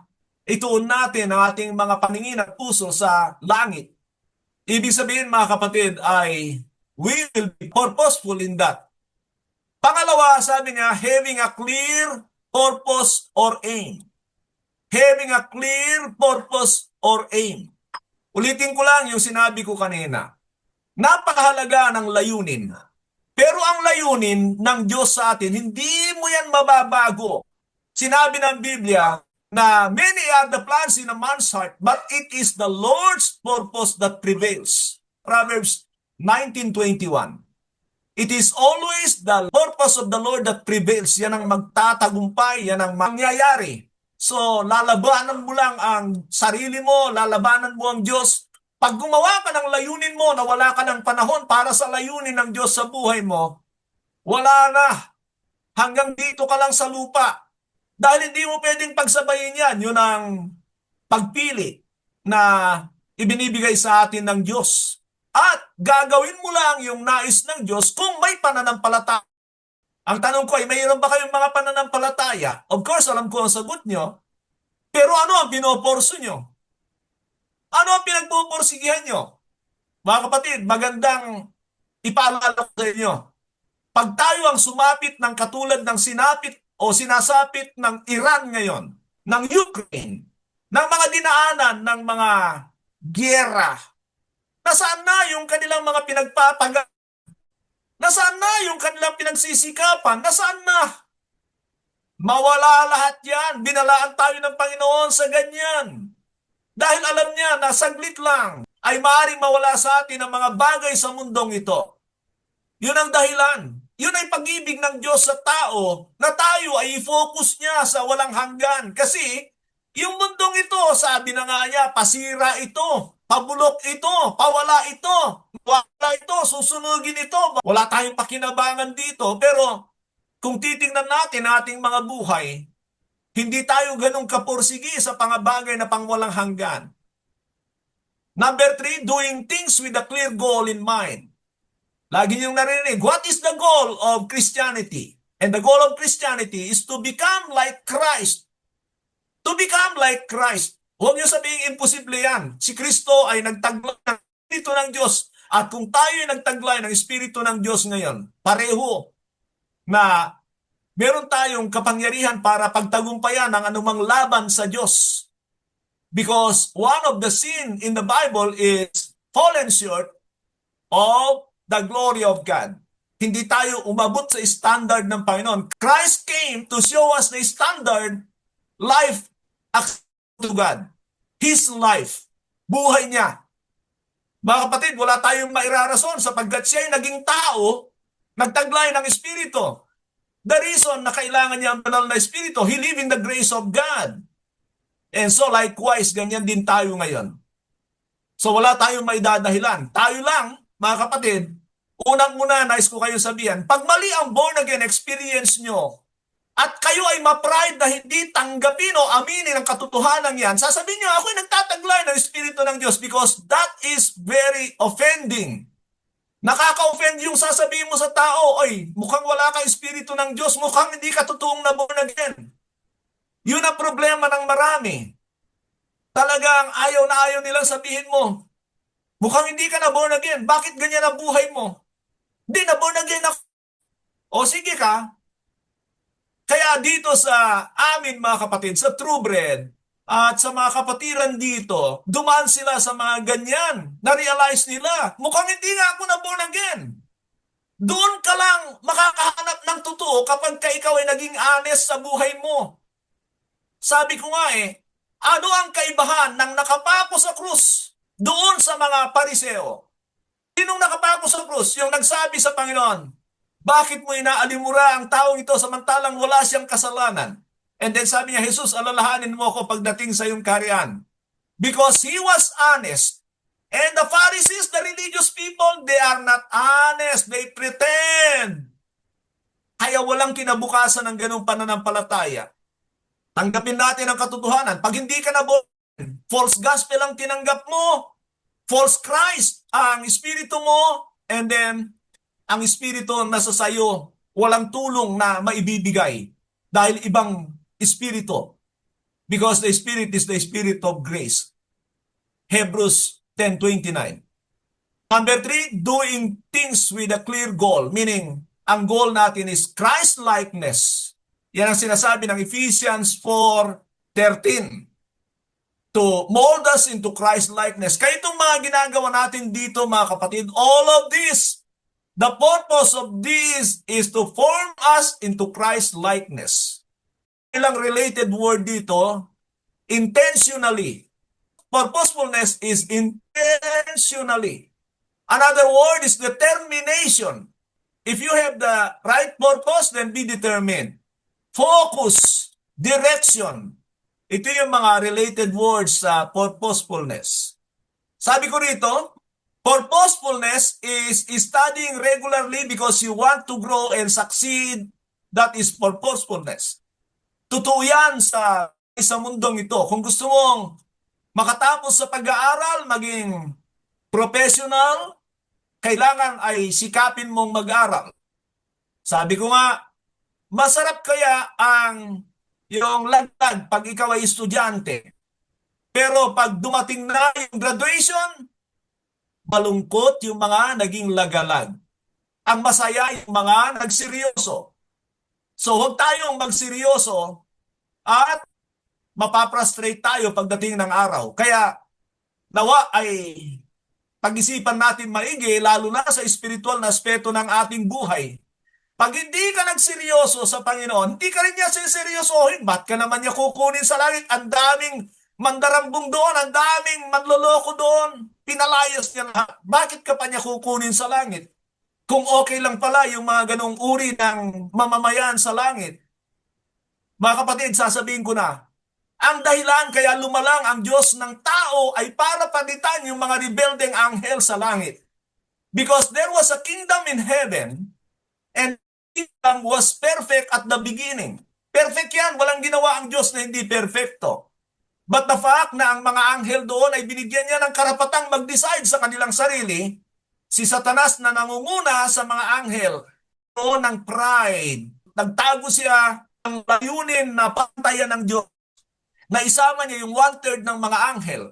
ituon natin ang ating mga paningin at puso sa langit. Ibig sabihin mga kapatid ay we will be purposeful in that. Pangalawa, sabi niya, having a clear purpose or aim. Having a clear purpose or aim. Ulitin ko lang yung sinabi ko kanina. Napakahalaga ng layunin. Pero ang layunin ng Diyos sa atin, hindi mo yan mababago. Sinabi ng Biblia na many are the plans in a man's heart, but it is the Lord's purpose that prevails. Proverbs 19:21. It is always the purpose of the Lord that prevails. Yan ang magtatagumpay, yan ang mangyayari. So, lalabanan mo lang ang sarili mo, lalabanan mo ang Diyos. Pag gumawa ka ng layunin mo na wala ka ng panahon para sa layunin ng Diyos sa buhay mo, wala na. Hanggang dito ka lang sa lupa. Dahil hindi mo pwedeng pagsabayin yan. Yun ang pagpili na ibinibigay sa atin ng Diyos. At gagawin mo lang yung nais ng Diyos kung may pananampalataya. Ang tanong ko ay, mayroon ba kayong mga pananampalataya? Of course, alam ko ang sagot nyo. Pero ano ang pinoporso nyo? Ano ang pinagpupursigihan nyo? Mga kapatid, magandang ipaalala ko sa inyo. Pag tayo ang sumapit ng katulad ng sinapit o sinasapit ng Iran ngayon, ng Ukraine, ng mga dinaanan ng mga gyera, nasaan na yung kanilang mga pinagpapagal? Nasaan na yung kanilang pinagsisikapan? Nasaan na? Mawala lahat yan. Binalaan tayo ng Panginoon sa ganyan. Dahil alam niya na saglit lang ay maaaring mawala sa atin ang mga bagay sa mundong ito. Yun ang dahilan. Yun ay pag-ibig ng Diyos sa tao na tayo ay i-focus niya sa walang hanggan. Kasi yung mundong ito, sabi na nga niya, pasira ito, pabulok ito, pawala ito, wala ito, susunugin ito. Wala tayong pakinabangan dito. Pero kung titingnan natin ating mga buhay, hindi tayo ganun kapursigi sa pangabagay na pangwalang hanggan. Number 3, doing things with a clear goal in mind. Lagi niyong narinig, what is the goal of Christianity? And the goal of Christianity is to become like Christ. To become like Christ. Huwag niyo sabihin imposible yan. Si Kristo ay nagtaglay ng Espiritu ng Diyos. At kung tayo ay nagtaglay ng Espiritu ng Diyos ngayon, pareho na meron tayong kapangyarihan para pagtagumpayan ang anumang laban sa Diyos. Because one of the sin in the Bible is fallen short of the glory of God. Hindi tayo umabot sa standard ng Panginoon. Christ came to show us the standard life to God. His life. Buhay niya. Mga kapatid, wala tayong mairarason sapagkat siya ay naging tao, nagtaglay ng Espiritu. The reason na kailangan niya ang banal na Espiritu, he live in the grace of God. And so likewise, ganyan din tayo ngayon. So wala tayong maidadahilan. Tayo lang, mga kapatid, unang-una, nais ko kayo sabihan, pag mali ang born again experience nyo, at kayo ay ma-pride na hindi tanggapin o aminin ang katotohanan yan, sasabihin nyo, ako'y nagtataglay ng Espiritu ng Diyos because that is very offending. Nakaka-offend yung sasabihin mo sa tao, oy, mukhang wala kang Espiritu ng Diyos, mukhang hindi ka totoong na born again. Yun ang problema ng marami. Talagang ayaw na ayaw nilang sabihin mo, mukhang hindi ka na born again, bakit ganyan ang buhay mo? Hindi na born again ako. O sige ka. Kaya dito sa amin mga kapatid, sa True Bread, at sa mga kapatiran dito, dumaan sila sa mga ganyan. Na-realize nila, mukhang hindi nga ako na born again. Doon ka lang makakahanap ng totoo kapag ka ikaw ay naging honest sa buhay mo. Sabi ko nga ano ang kaibahan ng nakapako sa krus doon sa mga Pariseo? Sinong nakapako sa krus? Yung nagsabi sa Panginoon, bakit mo inaalimura ang taong ito samantalang wala siyang kasalanan? And then sabi niya, Jesus, alalahanin mo ako pagdating sa iyong kaharian. Because he was honest. And the Pharisees, the religious people, they are not honest. They pretend. Kaya walang kinabukasan ng ganong pananampalataya. Tanggapin natin ang katotohanan. Pag hindi ka na false gospel ang tinanggap mo, false Christ ang espiritu mo, and then ang espiritu nasa sayo, walang tulong na maibibigay dahil ibang espiritu. Because the Spirit is the Spirit of grace. Hebrews 10:29. Number 3, doing things with a clear goal. Meaning, ang goal natin is Christ-likeness. Yan ang sinasabi ng Ephesians 4:13. To mold us into Christ-likeness. Kaya itong mga ginagawa natin dito mga kapatid, all of this, the purpose of this is to form us into Christ-likeness. Ilang related word dito, intentionally. Purposefulness is intentionally. Another word is determination. If you have the right purpose, then be determined. Focus, direction. Ito yung mga related words sa purposefulness. Sabi ko rito, purposefulness is studying regularly because you want to grow and succeed. That is purposefulness. Totoo yan sa mundong ito. Kung gusto mong makatapos sa pag-aaral, maging professional, kailangan ay sikapin mong mag-aral. Sabi ko nga, masarap kaya ang yung laglag pag ikaw ay estudyante. Pero pag dumating na yung graduation, malungkot yung mga naging lagalag. Ang masaya yung mga nagseryoso. So huwag tayong magseryoso at mapaprostrate tayo pagdating ng araw. Kaya nawa ay pag-isipan natin maigi, lalo na sa spiritual na aspeto ng ating buhay. Pag hindi ka nagseryoso sa Panginoon, hindi ka rin niya seryosohin. Ba't ka naman niya kukunin sa langit? Ang daming mandarambong doon, ang daming manloloko doon. Pinalayas niya lahat. Bakit ka pa niya kukunin sa langit? Kung okay lang pala yung mga ganong uri ng mamamayan sa langit. Mga kapatid, sasabihin ko na, ang dahilan kaya lumalang ang Diyos ng tao ay para palitan yung mga rebeldeng anghel sa langit. Because there was a kingdom in heaven and the kingdom was perfect at the beginning. Perfect yan, walang ginawa ang Diyos na hindi perfecto. But the fact na ang mga anghel doon ay binigyan niya ng karapatang mag-decide sa kanilang sarili, si Satanas na nangunguna sa mga anghel, doon ng pride. Nagtago siya ng layunin na pantayan ng Diyos. Na isama niya yung 1/3 ng mga anghel.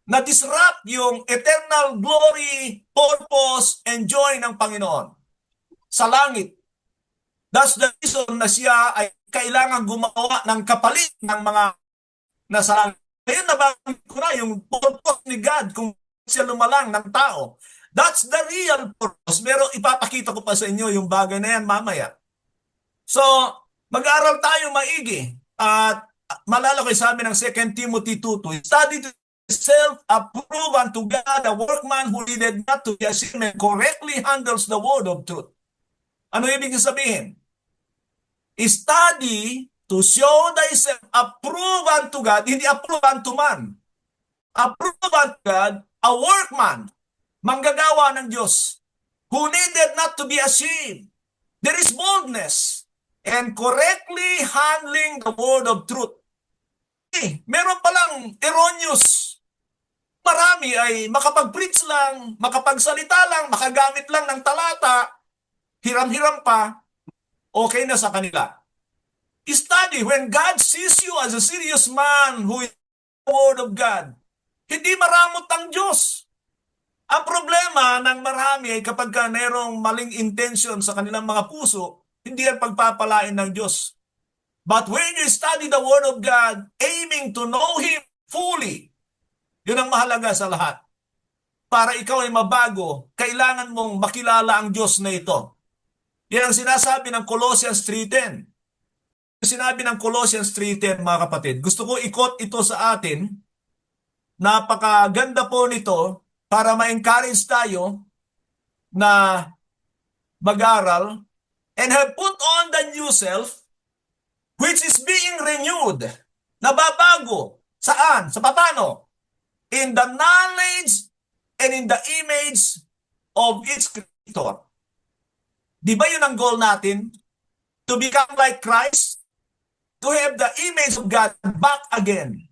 Na disrupt yung eternal glory, purpose, and joy ng Panginoon sa langit. That's the reason na siya ay kailangan gumawa ng kapalit ng mga nasa langit. Ngayon nabanggit ko na yung purpose ni God kung siya lumalang ng tao. That's the real purpose. Pero ipapakita ko pa sa inyo yung bagay na yan mamaya. So, mag-aaral tayo maigi. At malala ko sabi ng 2 Timothy 2:2, study to self-approve unto God, a workman who needed not to be ashamed and correctly handles the word of truth. Ano ibig sabihin? Study to show thyself approved unto God, hindi approved unto man. Approved unto God, a workman, manggagawa ng Diyos, who needed not to be ashamed. There is boldness and correctly handling the word of truth. Meron palang erroneous. Marami ay makapag-preach lang, makapagsalita lang, makagamit lang ng talata, hiram-hiram pa, okay na sa kanila. Study when God sees you as a serious man who is the Word of God. Hindi maramot ang Diyos. Ang problema ng marami ay kapag ka mayroong maling intention sa kanilang mga puso, hindi yan pagpapalain ng Diyos. But when you study the Word of God, aiming to know Him fully, yun ang mahalaga sa lahat. Para ikaw ay mabago, kailangan mong makilala ang Diyos na ito. Yan ang sinasabi ng Colossians 3:10. Sinabi ng Colossians 3:10, mga kapatid. Gusto ko ikot ito sa atin. Napakaganda po nito para ma-encourage tayo na mag-aral. And have put on the new self, which is being renewed. Nababago. Saan? Sa paano? In the knowledge and in the image of its Creator. Di ba yun ang goal natin? To become like Christ? To have the image of God back again.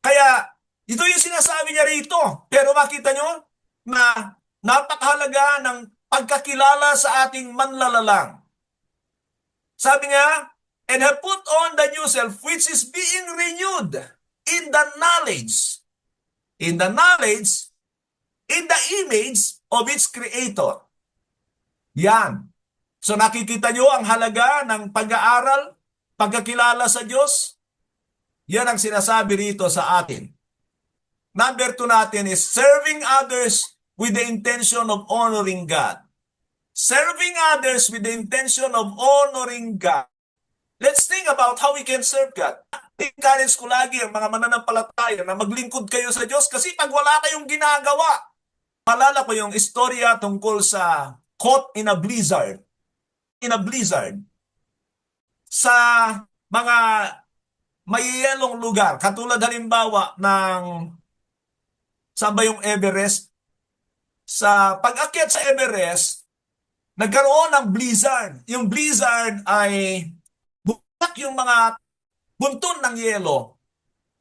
Kaya, ito yung sinasabi niya rito. Pero makita nyo na napakahalaga ng pagkakilala sa ating manlalalang. Sabi nga, and have put on the new self, which is being renewed in the knowledge, in the image of its Creator. Yan. So nakikita nyo ang halaga ng pag-aaral, pagkakilala sa Diyos. Yan ang sinasabi rito sa atin. Number 2 natin is serving others with the intention of honoring God. Serving others with the intention of honoring God. Let's think about how we can serve God. Encourage ko lagi ang mga mananampalataya na maglingkod kayo sa Diyos kasi pag wala kayong ginagawa, malala ko yung istorya tungkol sa caught in a blizzard. In a blizzard. Sa mga mayiyelong lugar, katulad halimbawa ng saan ba yung Everest? Sa pag-akyat sa Everest, nagkaroon ng blizzard. Yung blizzard ay bumagsak yung mga bunton ng yelo.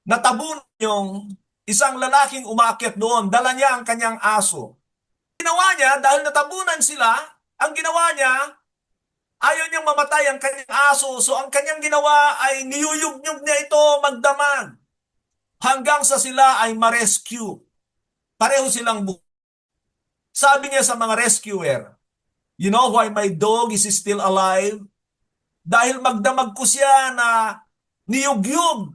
Natabon yung isang lalaking umakyat doon. Dala niya ang kanyang aso. Ginawa niya, dahil natabunan sila, ang ginawa niya, ayaw niyang mamatay ang kanyang aso. So ang kanyang ginawa ay niyuyug-nyug niya ito magdamag. Hanggang sa sila ay ma-rescue. Pareho silang buhay. Sabi niya sa mga rescuer, you know why my dog is still alive? Dahil magdamag ko siya na niyug-yug.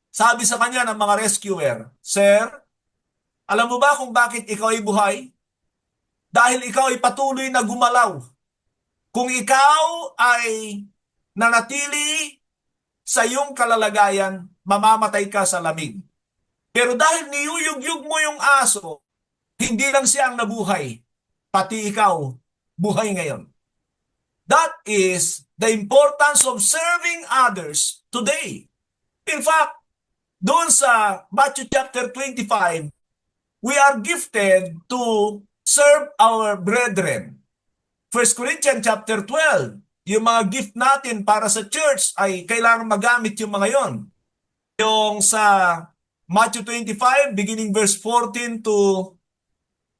Sabi sa kanya ng mga rescuer, Sir, alam mo ba kung bakit ikaw ay buhay? Dahil ikaw ay patuloy na gumalaw. Kung ikaw ay nanatili sa iyong kalalagayan, mamamatay ka sa lamig. Pero dahil niyuyug-yug mo yung aso, hindi lang siya ang nabuhay, pati ikaw, buhay ngayon. That is the importance of serving others today. In fact, doon sa Matthew chapter 25, we are gifted to serve our brethren. 1 Corinthians chapter 12, yung mga gift natin para sa church ay kailangan magamit yung mga yon. Yung sa Matthew 25, beginning verse 14 to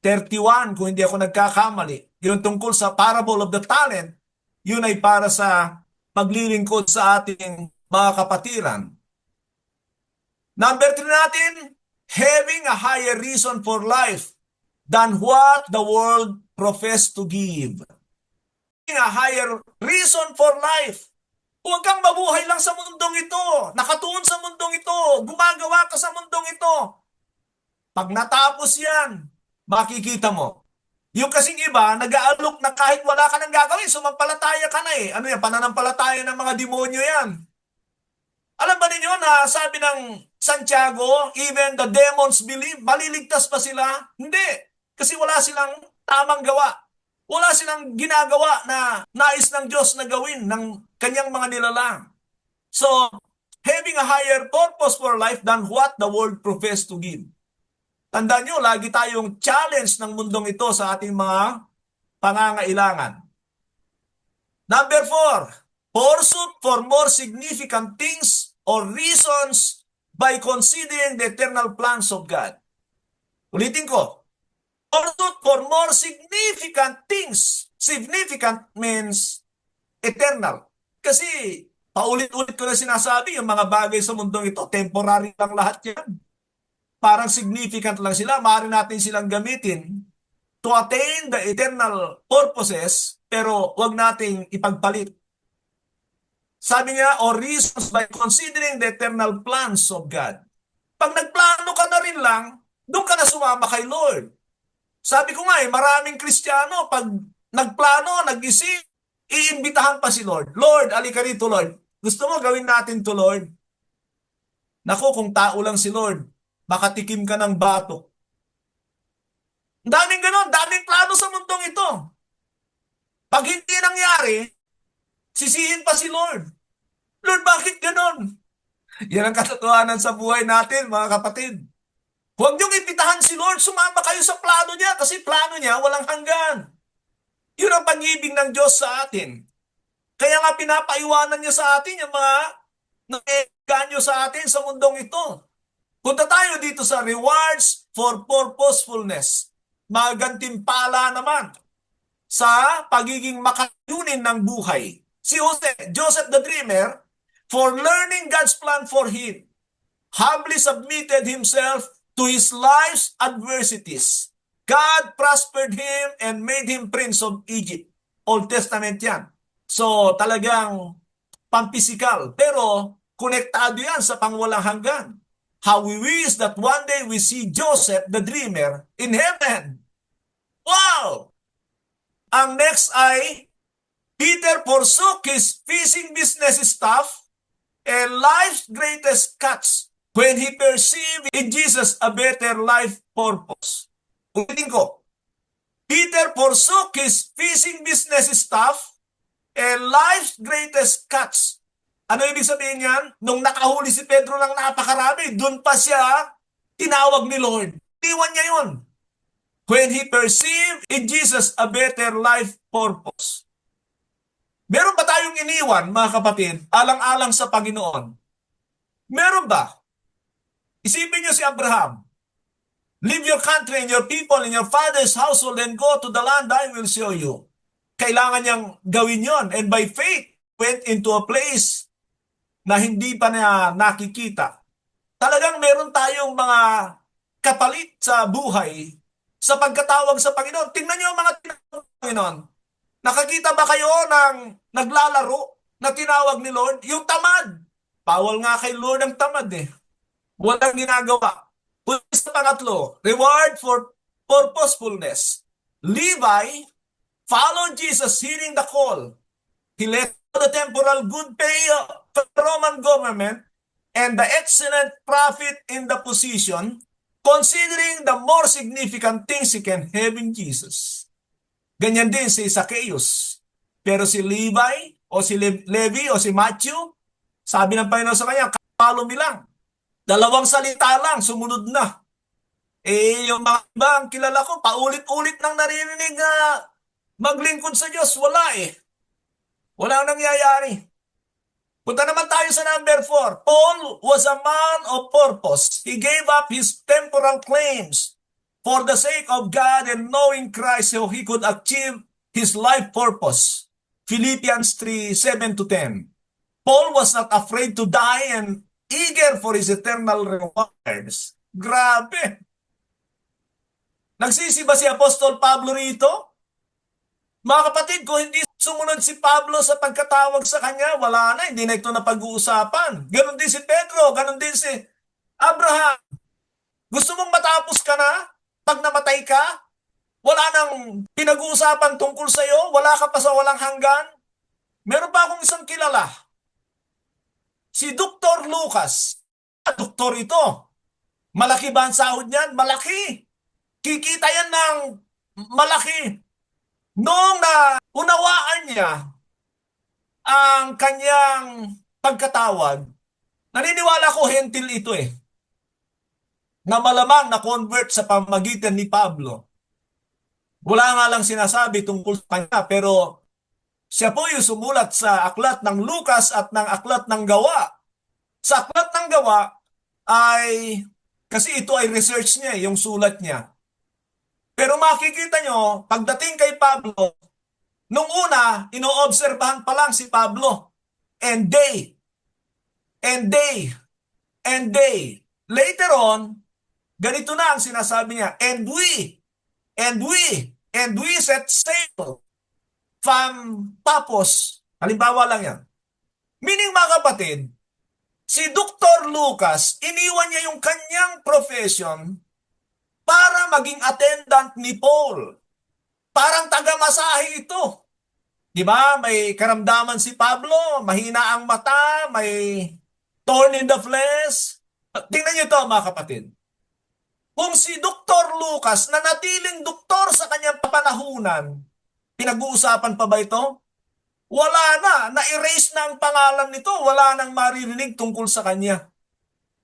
31, kung hindi ako nagkakamali, yung tungkol sa parable of the talent, yun ay para sa paglilingkod sa ating mga kapatiran. Number 3 natin, having a higher reason for life than what the world profess to give. Having a higher reason for life. Huwag kang mabuhay lang sa mundong ito, nakatuon sa mundong ito, gumagawa ka sa mundong ito. Pag natapos yan, makikita mo. Yung kasing iba, nag-aalok na kahit wala ka nang gagawin, sumampalataya ka na eh. Ano yan, pananampalataya ng mga demonyo yan. Alam ba ninyo na sabi ng Santiago, even the demons believe, maliligtas pa sila? Hindi, kasi wala silang tamang gawa. Wala silang ginagawa na nais ng Diyos na gawin ng kanyang mga nilalang. So, having a higher purpose for life than what the world profess to give. Tandaan nyo, lagi tayong challenge ng mundong ito sa ating mga pangangailangan. Number 4, pursuit for more significant things or reasons by considering the eternal plans of God. Ulitin ko, pursuit for more significant things. Significant means eternal. Kasi paulit-ulit ko na sinasabi, yung mga bagay sa mundong ito, temporary lang lahat yan. Parang significant lang sila, maaari natin silang gamitin to attain the eternal purposes, pero wag nating ipagpalit. Sabi niya, or reasons by considering the eternal plans of God. Pag nagplano ka na rin lang, doon ka na sumama kay Lord. Sabi ko nga maraming Kristiyano, pag nagplano, nag-isip, iimbitahan pa si Lord. Lord, alika rito, Lord. Gusto mo gawin natin to, Lord? Naku, kung tao lang si Lord, makatikim ka ng bato. Daming ganon, daming plano sa mundong ito. Pag hindi nangyari, sisihin pa si Lord. Lord, bakit ganon? Yan ang katotohanan sa buhay natin, mga kapatid. Huwag niyong ipitahan si Lord, sumama kayo sa plano niya kasi plano niya walang hanggan. Yun ang pag-ibig ng Diyos sa atin. Kaya nga pinapaiwanan niya sa atin yung mga nag-eganyo sa atin sa mundong ito. Punta tayo dito sa rewards for purposefulness. Magantimpala naman sa pagiging makayunin ng buhay. Si Joseph the Dreamer, for learning God's plan for him, humbly submitted himself to his life's adversities. God prospered him and made him prince of Egypt. Old Testament yan. So talagang pampisikal. Pero konektado yan sa pangwalang hanggan. How we wish that one day we see Joseph the Dreamer in heaven. Wow! Ang next ay Peter forsook his fishing business staff and life's greatest catch when he perceived in Jesus a better life purpose. Ulitin ko, Peter forsook his fishing business staff and life's greatest catch. Ano ibig sabihin yan? Nung nakahuli si Pedro ng napakarami, dun pa siya tinawag ni Lord. Iwan niya yun. When he perceived in Jesus a better life purpose. Meron ba tayong iniwan, mga kapatid, alang-alang sa Panginoon? Meron ba? Isipin niyo si Abraham. Leave your country and your people and your father's household and go to the land I will show you. Kailangan niyang gawin yon, and by faith went into a place na hindi pa na nakikita. Talagang meron tayong mga kapalit sa buhay sa pagkatawag sa Panginoon. Tingnan niyo ang mga tinawag ng Panginoon. Nakakita ba kayo ng naglalaro na tinawag ni Lord? Yung tamad. Bawal nga kay Lord ang tamad eh. Walang ginagawa. Sa pangatlo, reward for purposefulness. Levi followed Jesus hearing the call. He left the temporal good pay of the Roman government and the excellent profit in the position, considering the more significant things he can have in Jesus. Ganyan din si Zacchaeus. Pero si Levi o si Levi o si Matthew, sabi ng Panginoon sa kanya, follow me lang. 2 salita lang, sumunod na. Yung mga ibang kilala ko, paulit-ulit nang naririnig na maglingkod sa Diyos. Wala eh. Wala nangyayari. Punta naman tayo sa number 4. Paul was a man of purpose. He gave up his temporal claims for the sake of God and knowing Christ so he could achieve his life purpose. Philippians 3:7-10. Paul was not afraid to die and eager for his eternal rewards. Grabe! Nagsisi ba si Apostol Pablo rito? Mga kapatid, kung hindi sumunod si Pablo sa pagkatawag sa kanya, wala na, hindi na ito na pag-uusapan. Ganon din si Pedro, ganon din si Abraham. Gusto mong matapos ka na? Pag namatay ka? Wala nang pinag-uusapan tungkol sa iyo? Wala ka pa sa walang hanggan? Meron pa akong isang kilala. Si Dr. Lucas. Doktor ito. Malaki ba ang sahod niyan? Malaki. Kikita yan ng malaki. Noong na unawaan niya ang kanyang pagkatawag, naniniwala ko hentil ito na malamang na-convert sa pamagitan ni Pablo. Wala nga lang sinasabi tungkol sa kanya, pero siya po yung sumulat sa aklat ng Lucas at ng aklat ng Gawa. Sa aklat ng Gawa ay, kasi ito ay research niya, yung sulat niya. Pero makikita nyo, pagdating kay Pablo, nung una, inoobserbahan pa lang si Pablo. And they, and they, and they. Later on, ganito na ang sinasabi niya, and we set sail from Paphos. Halimbawa lang yan. Meaning mga kapatid, si Dr. Lucas, iniwan niya yung kanyang profession para maging attendant ni Paul. Parang taga-masahe ito. Di ba? May karamdaman si Pablo, mahina ang mata, may thorn in the flesh. Tingnan niyo ito mga kapatid. Kung si Dr. Lucas na natiling doktor sa kanyang panahunan, pinag-uusapan pa ba ito? Wala na. Na-erase na ang pangalan nito. Wala nang maririnig tungkol sa kanya.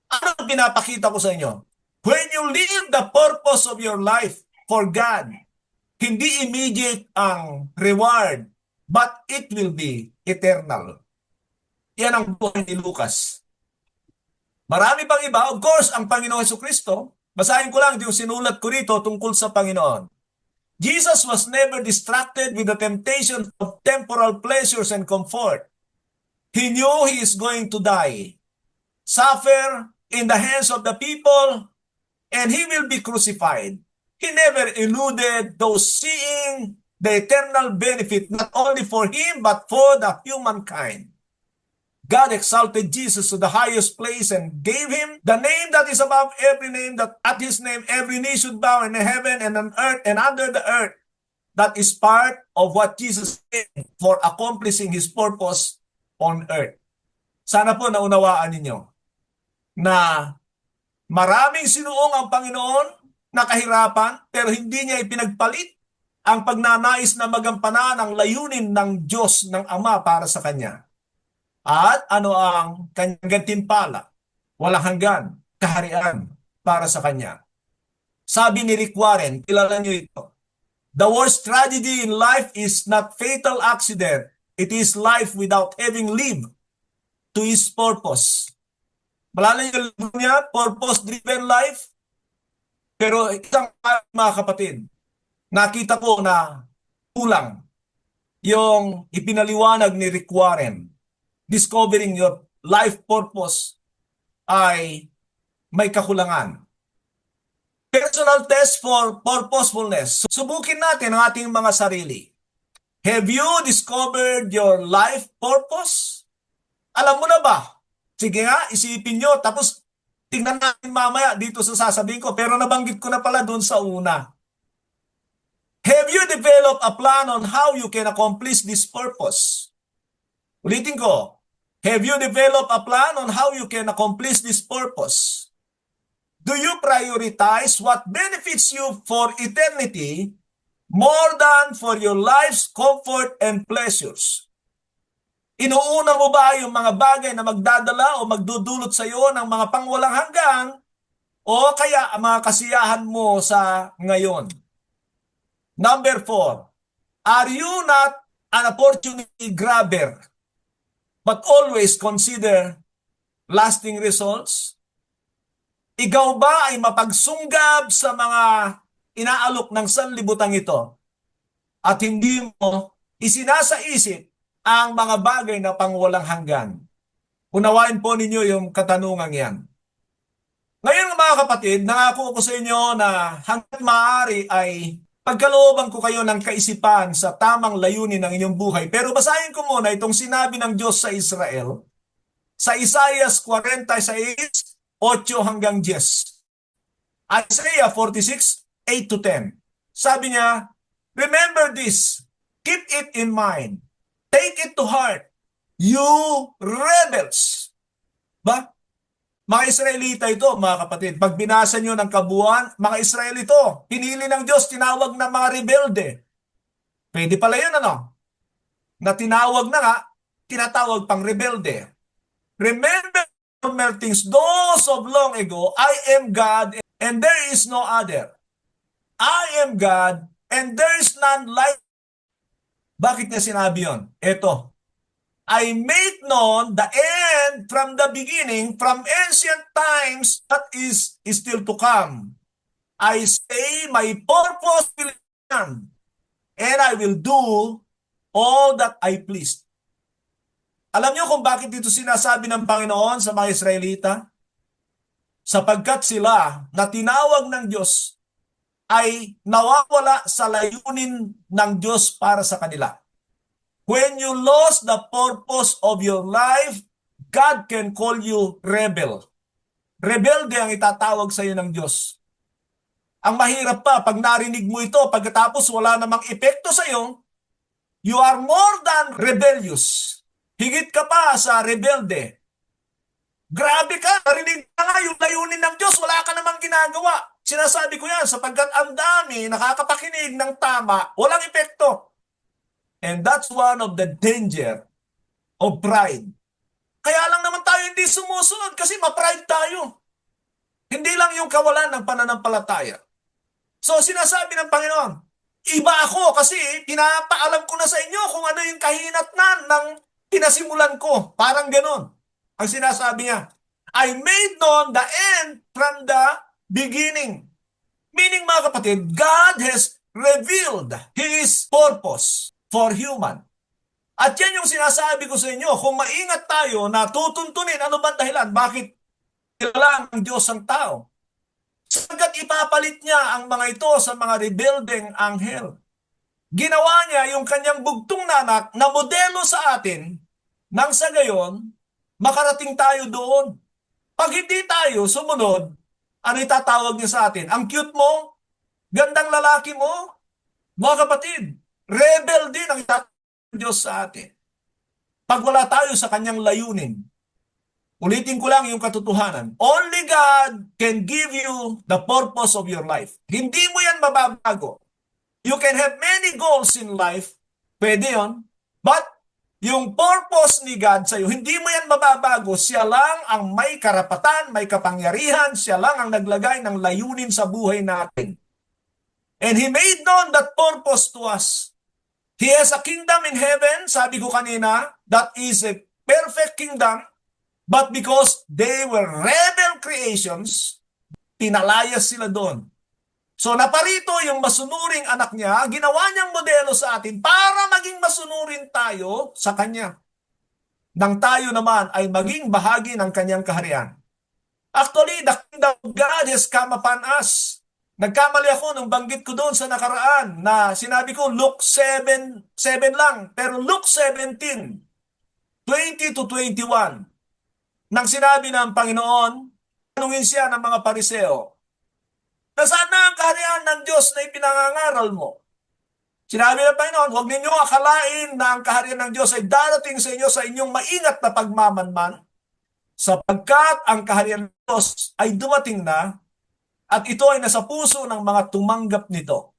Ano ang pinapakita ko sa inyo? When you live the purpose of your life for God, hindi immediate ang reward, but it will be eternal. Yan ang buhay ni Lucas. Marami pang iba. Of course, ang Panginoon Jesucristo, basahin ko lang yung sinulat ko rito tungkol sa Panginoon. Jesus was never distracted with the temptation of temporal pleasures and comfort. He knew he is going to die, suffer in the hands of the people, and he will be crucified. He never eluded those seeing the eternal benefit not only for him but for the humankind. God exalted Jesus to the highest place and gave him the name that is above every name, that at his name every knee should bow in heaven and on earth and under the earth. That is part of what Jesus did for accomplishing his purpose on earth. Sana po naunawaan ninyo na maraming sinuong ang Panginoon na kahirapan, pero hindi niya ipinagpalit ang pagnanais na magampanan ang layunin ng Diyos ng Ama para sa kanya. At ano ang kanyang gantimpala? Walang hanggan, kaharian para sa kanya. Sabi ni Rick Warren, kilala niyo ito, the worst tragedy in life is not fatal accident. It is life without having lived to his purpose. Malala niyo niya, purpose-driven life. Pero isang mga kapatid, nakita ko na kulang yung ipinaliwanag ni Rick Warren. Discovering your life purpose ay may kakulangan. Personal test for purposefulness. Subukin natin ang ating mga sarili. Have you discovered your life purpose? Alam mo na ba? Sige nga, isipin nyo. Tapos tingnan natin mamaya dito sa sasabihin ko. Pero nabanggit ko na pala dun sa una. Have you developed a plan on how you can accomplish this purpose? Ulitin ko. Have you developed a plan on how you can accomplish this purpose? Do you prioritize what benefits you for eternity more than for your life's comfort and pleasures? Inuuna mo ba yung mga bagay na magdadala o magdudulot sa iyo ng mga pangwalang hanggan o kaya ang mga kasiyahan mo sa ngayon? Number 4, are you not an opportunity grabber, but always consider lasting results? Ikaw ba ay mapagsunggab sa mga inaalok ng sanlibutan ito at hindi mo isinasaisip ang mga bagay na pangwalang hanggan? Unawain po ninyo yung katanungan yan. Ngayon mga kapatid, nangako ko sa inyo na hanggat maaari ay pagkalooban ko kayo ng kaisipan sa tamang layunin ng inyong buhay. Pero basahin ko muna itong sinabi ng Diyos sa Israel sa Isaiah 46, 8 hanggang 10. Isaiah 46, 8 to 10. Sabi niya, remember this, keep it in mind, take it to heart, you rebels. Ba? Mga Israelita ito, mga kapatid. Pag binasa nyo ng kabuuan, mga Israel ito, pinili ng Diyos, tinawag na mga rebelde. Pwede pala yun, ano? Na tinawag na nga, tinatawag pang rebelde. Remember former things, those of long ago, I am God and there is no other. I am God and there is none like. Bakit niya sinabi yun? Ito, I make known the end from the beginning, from ancient times that is still to come. I say my purpose will stand, and I will do all that I please. Alam niyo kung bakit dito sinasabi ng Panginoon sa mga Israelita? Sapagkat sila na tinawag ng Diyos ay nawawala sa layunin ng Diyos para sa kanila. When you lost the purpose of your life, God can call you rebel. Rebelde ang itatawag sa iyo ng Diyos. Ang mahirap pa, pag narinig mo ito, pagkatapos wala namang epekto sa iyo, you are more than rebellious. Higit ka pa sa rebelde. Grabe ka, narinig ka nga yung layunin ng Diyos, wala ka namang ginagawa. Sinasabi ko yan sapagkat ang dami nakakapakinig ng tama, walang epekto. And that's one of the danger of pride. Kaya lang naman tayo hindi sumusunod kasi ma-pride tayo. Hindi lang yung kawalan ng pananampalataya. So sinasabi ng Panginoon, iba ako kasi pinapaalam ko na sa inyo kung ano yung kahinatnan ng pinasimulan ko. Parang ganun. Ang sinasabi niya, I made known the end from the beginning. Meaning mga kapatid, God has revealed His purpose for human. At yan yung sinasabi ko sa inyo, kung maingat tayo na tutuntunin, ano ba dahilan? Bakit kailangan ng Diyos ang tao? Sagat ipapalit niya ang mga ito sa mga rebelding anghel. Ginawa niya yung kanyang bugtong na anak na modelo sa atin nang sa gayon, makarating tayo doon. Pag hindi tayo sumunod, ano itatawag niya sa atin? Ang cute mo? Gandang lalaki mo? Mga kapatid, rebel din ang itatawag ng Diyos sa atin. Pag wala tayo sa kanyang layunin, ulitin ko lang yung katotohanan. Only God can give you the purpose of your life. Hindi mo yan mababago. You can have many goals in life. Pwede yon. But yung purpose ni God sa iyo, hindi mo yan mababago. Siya lang ang may karapatan, may kapangyarihan. Siya lang ang naglagay ng layunin sa buhay natin. And He made known that purpose to us. He has a kingdom in heaven, sabi ko kanina, that is a perfect kingdom. But because they were rebel creations, pinalayas sila doon. So naparito yung masunuring anak niya, ginawa niyang modelo sa atin para maging masunurin tayo sa kanya. Nang tayo naman ay maging bahagi ng kanyang kaharian. Actually, the kingdom of God has come upon us. Nagkamali ako nung banggit ko doon sa nakaraan na sinabi ko Luke 7 lang, pero Luke 17, 20 to 21. Nang sinabi ng Panginoon, tanungin siya ng mga Pariseo, nasaan na ang kaharian ng Diyos na ipinangangaral mo? Sinabi ng Panginoon, huwag ninyo akalain na ang kaharian ng Diyos ay darating sa inyo sa inyong maingat na pagmamanman, sapagkat ang kaharian ng Diyos ay dumating na at ito ay nasa puso ng mga tumanggap nito.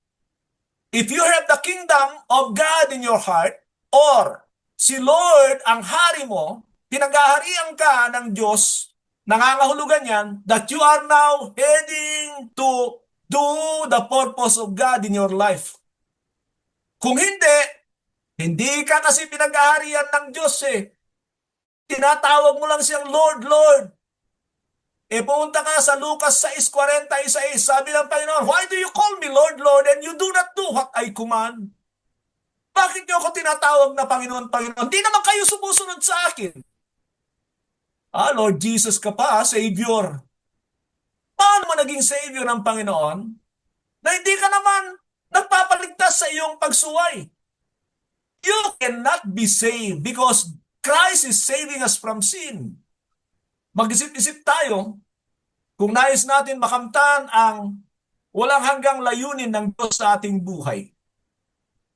If you have the kingdom of God in your heart, or si Lord ang hari mo, pinagaharian ka ng Diyos, nangangahulugan yan, that you are now heading to do the purpose of God in your life. Kung hindi ka kasi pinagaharian ng Diyos eh. Tinatawag mo lang siyang Lord, Lord. Pumunta ka sa Lucas 6:46, sabi ng Panginoon, why do you call me Lord, Lord, and you do not do what I command? Bakit niyo ako tinatawag na Panginoon, Panginoon? Hindi naman kayo sumusunod sa akin. Lord Jesus ka pa, Savior. Paano mo naging Savior ng Panginoon na hindi ka naman nagpapaligtas sa iyong pagsuway? You cannot be saved because Christ is saving us from sin. Mag-isip-isip tayo kung nais natin makamtan ang walang hanggang layunin ng Diyos sa ating buhay.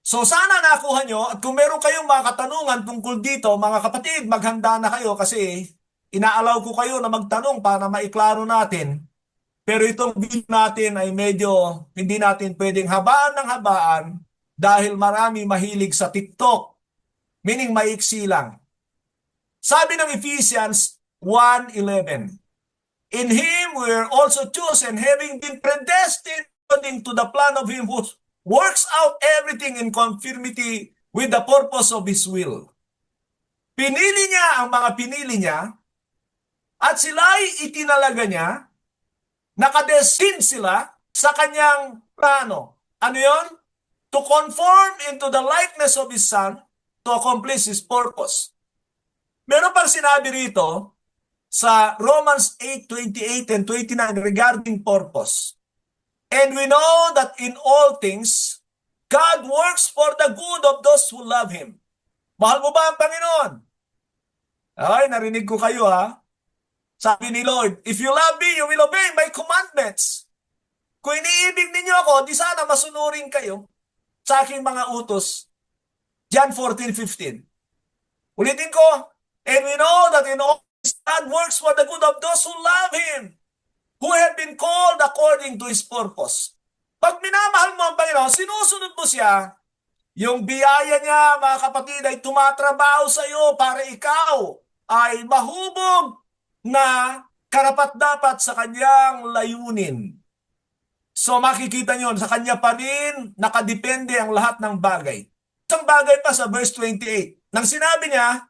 So sana nakuha nyo, at kung meron kayong mga katanungan tungkol dito, mga kapatid, maghanda na kayo kasi inaalaw ko kayo na magtanong para maiklaro natin. Pero itong video natin ay medyo hindi natin pwedeng habaan ng habaan dahil marami mahilig sa TikTok, meaning maiksi lang. Sabi ng Ephesians 1:11, in Him we are also chosen, having been predestined according to the plan of Him who works out everything in conformity with the purpose of His will. Pinili niya ang mga pinili niya at sila'y itinalaga niya, nakadestin sila sa kanyang plano. Ano yon? To conform into the likeness of His Son to accomplish His purpose. Meron pang sinabi rito sa Romans 8:28 and 29 regarding purpose. And we know that in all things, God works for the good of those who love Him. Mahal mo ba ang Panginoon? Ay, narinig ko kayo ha. Sabi ni Lord, if you love me, you will obey my commandments. Kung iniibig ninyo ako, di sana masunurin kayo sa aking mga utos. John 14:15. Ulitin ko, and we know that in all things God works for the good of those who love Him, who have been called according to His purpose. Pag minamahal mo ang Panginoon, sinusunod mo siya, yung biyaya niya, mga kapatid, ay tumatrabaho sa iyo para ikaw ay mahubog na karapat-dapat sa kanyang layunin. So makikita nyo, sa kanya pa rin nakadepende ang lahat ng bagay. Isang bagay pa sa verse 28. Nang sinabi niya,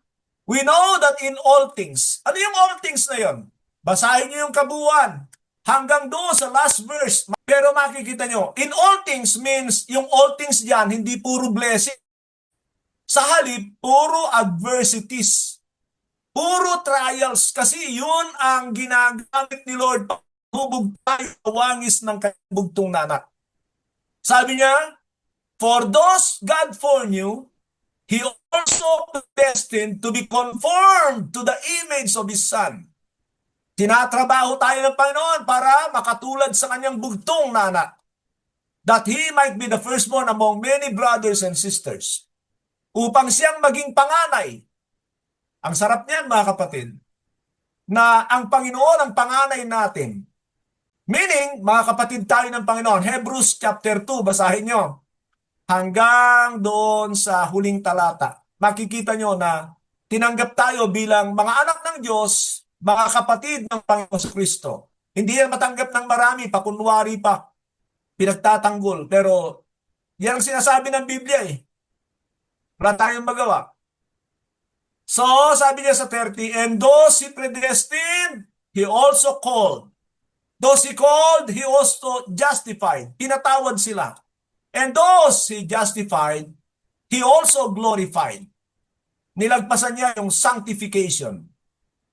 we know that in all things. Ano yung all things na yon? Basahin niyo yung kabuuan. Hanggang doon sa last verse. Pero makikita nyo, in all things means, yung all things dyan, hindi puro blessing. Sa halip, puro adversities. Puro trials. Kasi yun ang ginagamit ni Lord para hubog tayo sa wangis ng kanyang bugtong na anak. Sabi niya, for those God foreknew, He also predestined to be conformed to the image of His Son. Tinatrabaho tayo ng Panginoon para makatulad sa kanyang bugtong na anak, that He might be the firstborn among many brothers and sisters, upang siyang maging panganay. Ang sarap niyan, mga kapatid, na ang Panginoon ang panganay natin. Meaning, mga kapatid tayo ng Panginoon, Hebrews chapter 2, basahin nyo, hanggang doon sa huling talata. Makikita nyo na tinanggap tayo bilang mga anak ng Diyos, mga kapatid ng Panginoon Kristo. Hindi yan matanggap ng marami, pakunwari pa, pinagtatanggol. Pero yan ang sinasabi ng Biblia eh. Wala tayong magawa. So, sabi niya sa 30, and those He predestined, He also called. Those He called, He also justified. Pinatawad sila. And those He justified, He also glorified. Nilagpasan niya yung sanctification.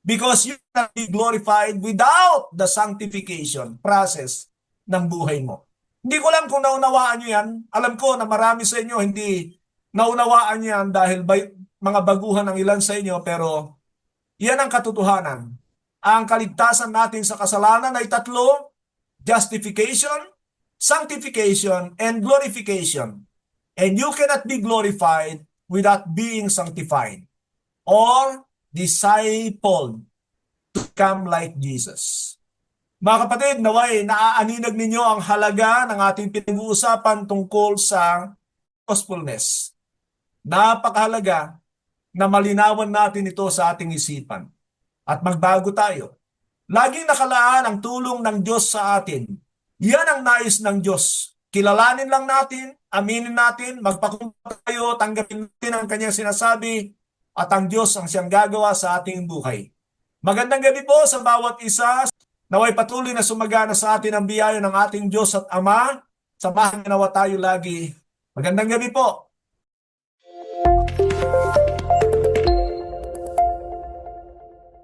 Because you cannot be glorified without the sanctification process ng buhay mo. Hindi ko alam kung naunawaan niyo yan. Alam ko na marami sa inyo hindi naunawaan niyo yan dahil mga baguhan ng ilan sa inyo, pero yan ang katotohanan. Ang kaligtasan natin sa kasalanan ay tatlo: justification, sanctification, and glorification. And you cannot be glorified without being sanctified or discipled to become like Jesus. Mga kapatid, naway naaaninag ninyo ang halaga ng ating pinag-uusapan tungkol sa gospelness. Napakahalaga na malinawan natin ito sa ating isipan at magbago tayo. Laging nakalaan ang tulong ng Diyos sa atin. Yan ang nais ng Diyos. Kilalanin lang natin, aminin natin, magpakumbaba tayo, tanggapin natin ang kanyang sinasabi, at ang Diyos ang siyang gagawa sa ating buhay. Magandang gabi po sa bawat isa. Naway patuloy na sumagana sa atin ang biyaya ng ating Diyos at Ama. Samahan nawa tayo lagi. Magandang gabi po.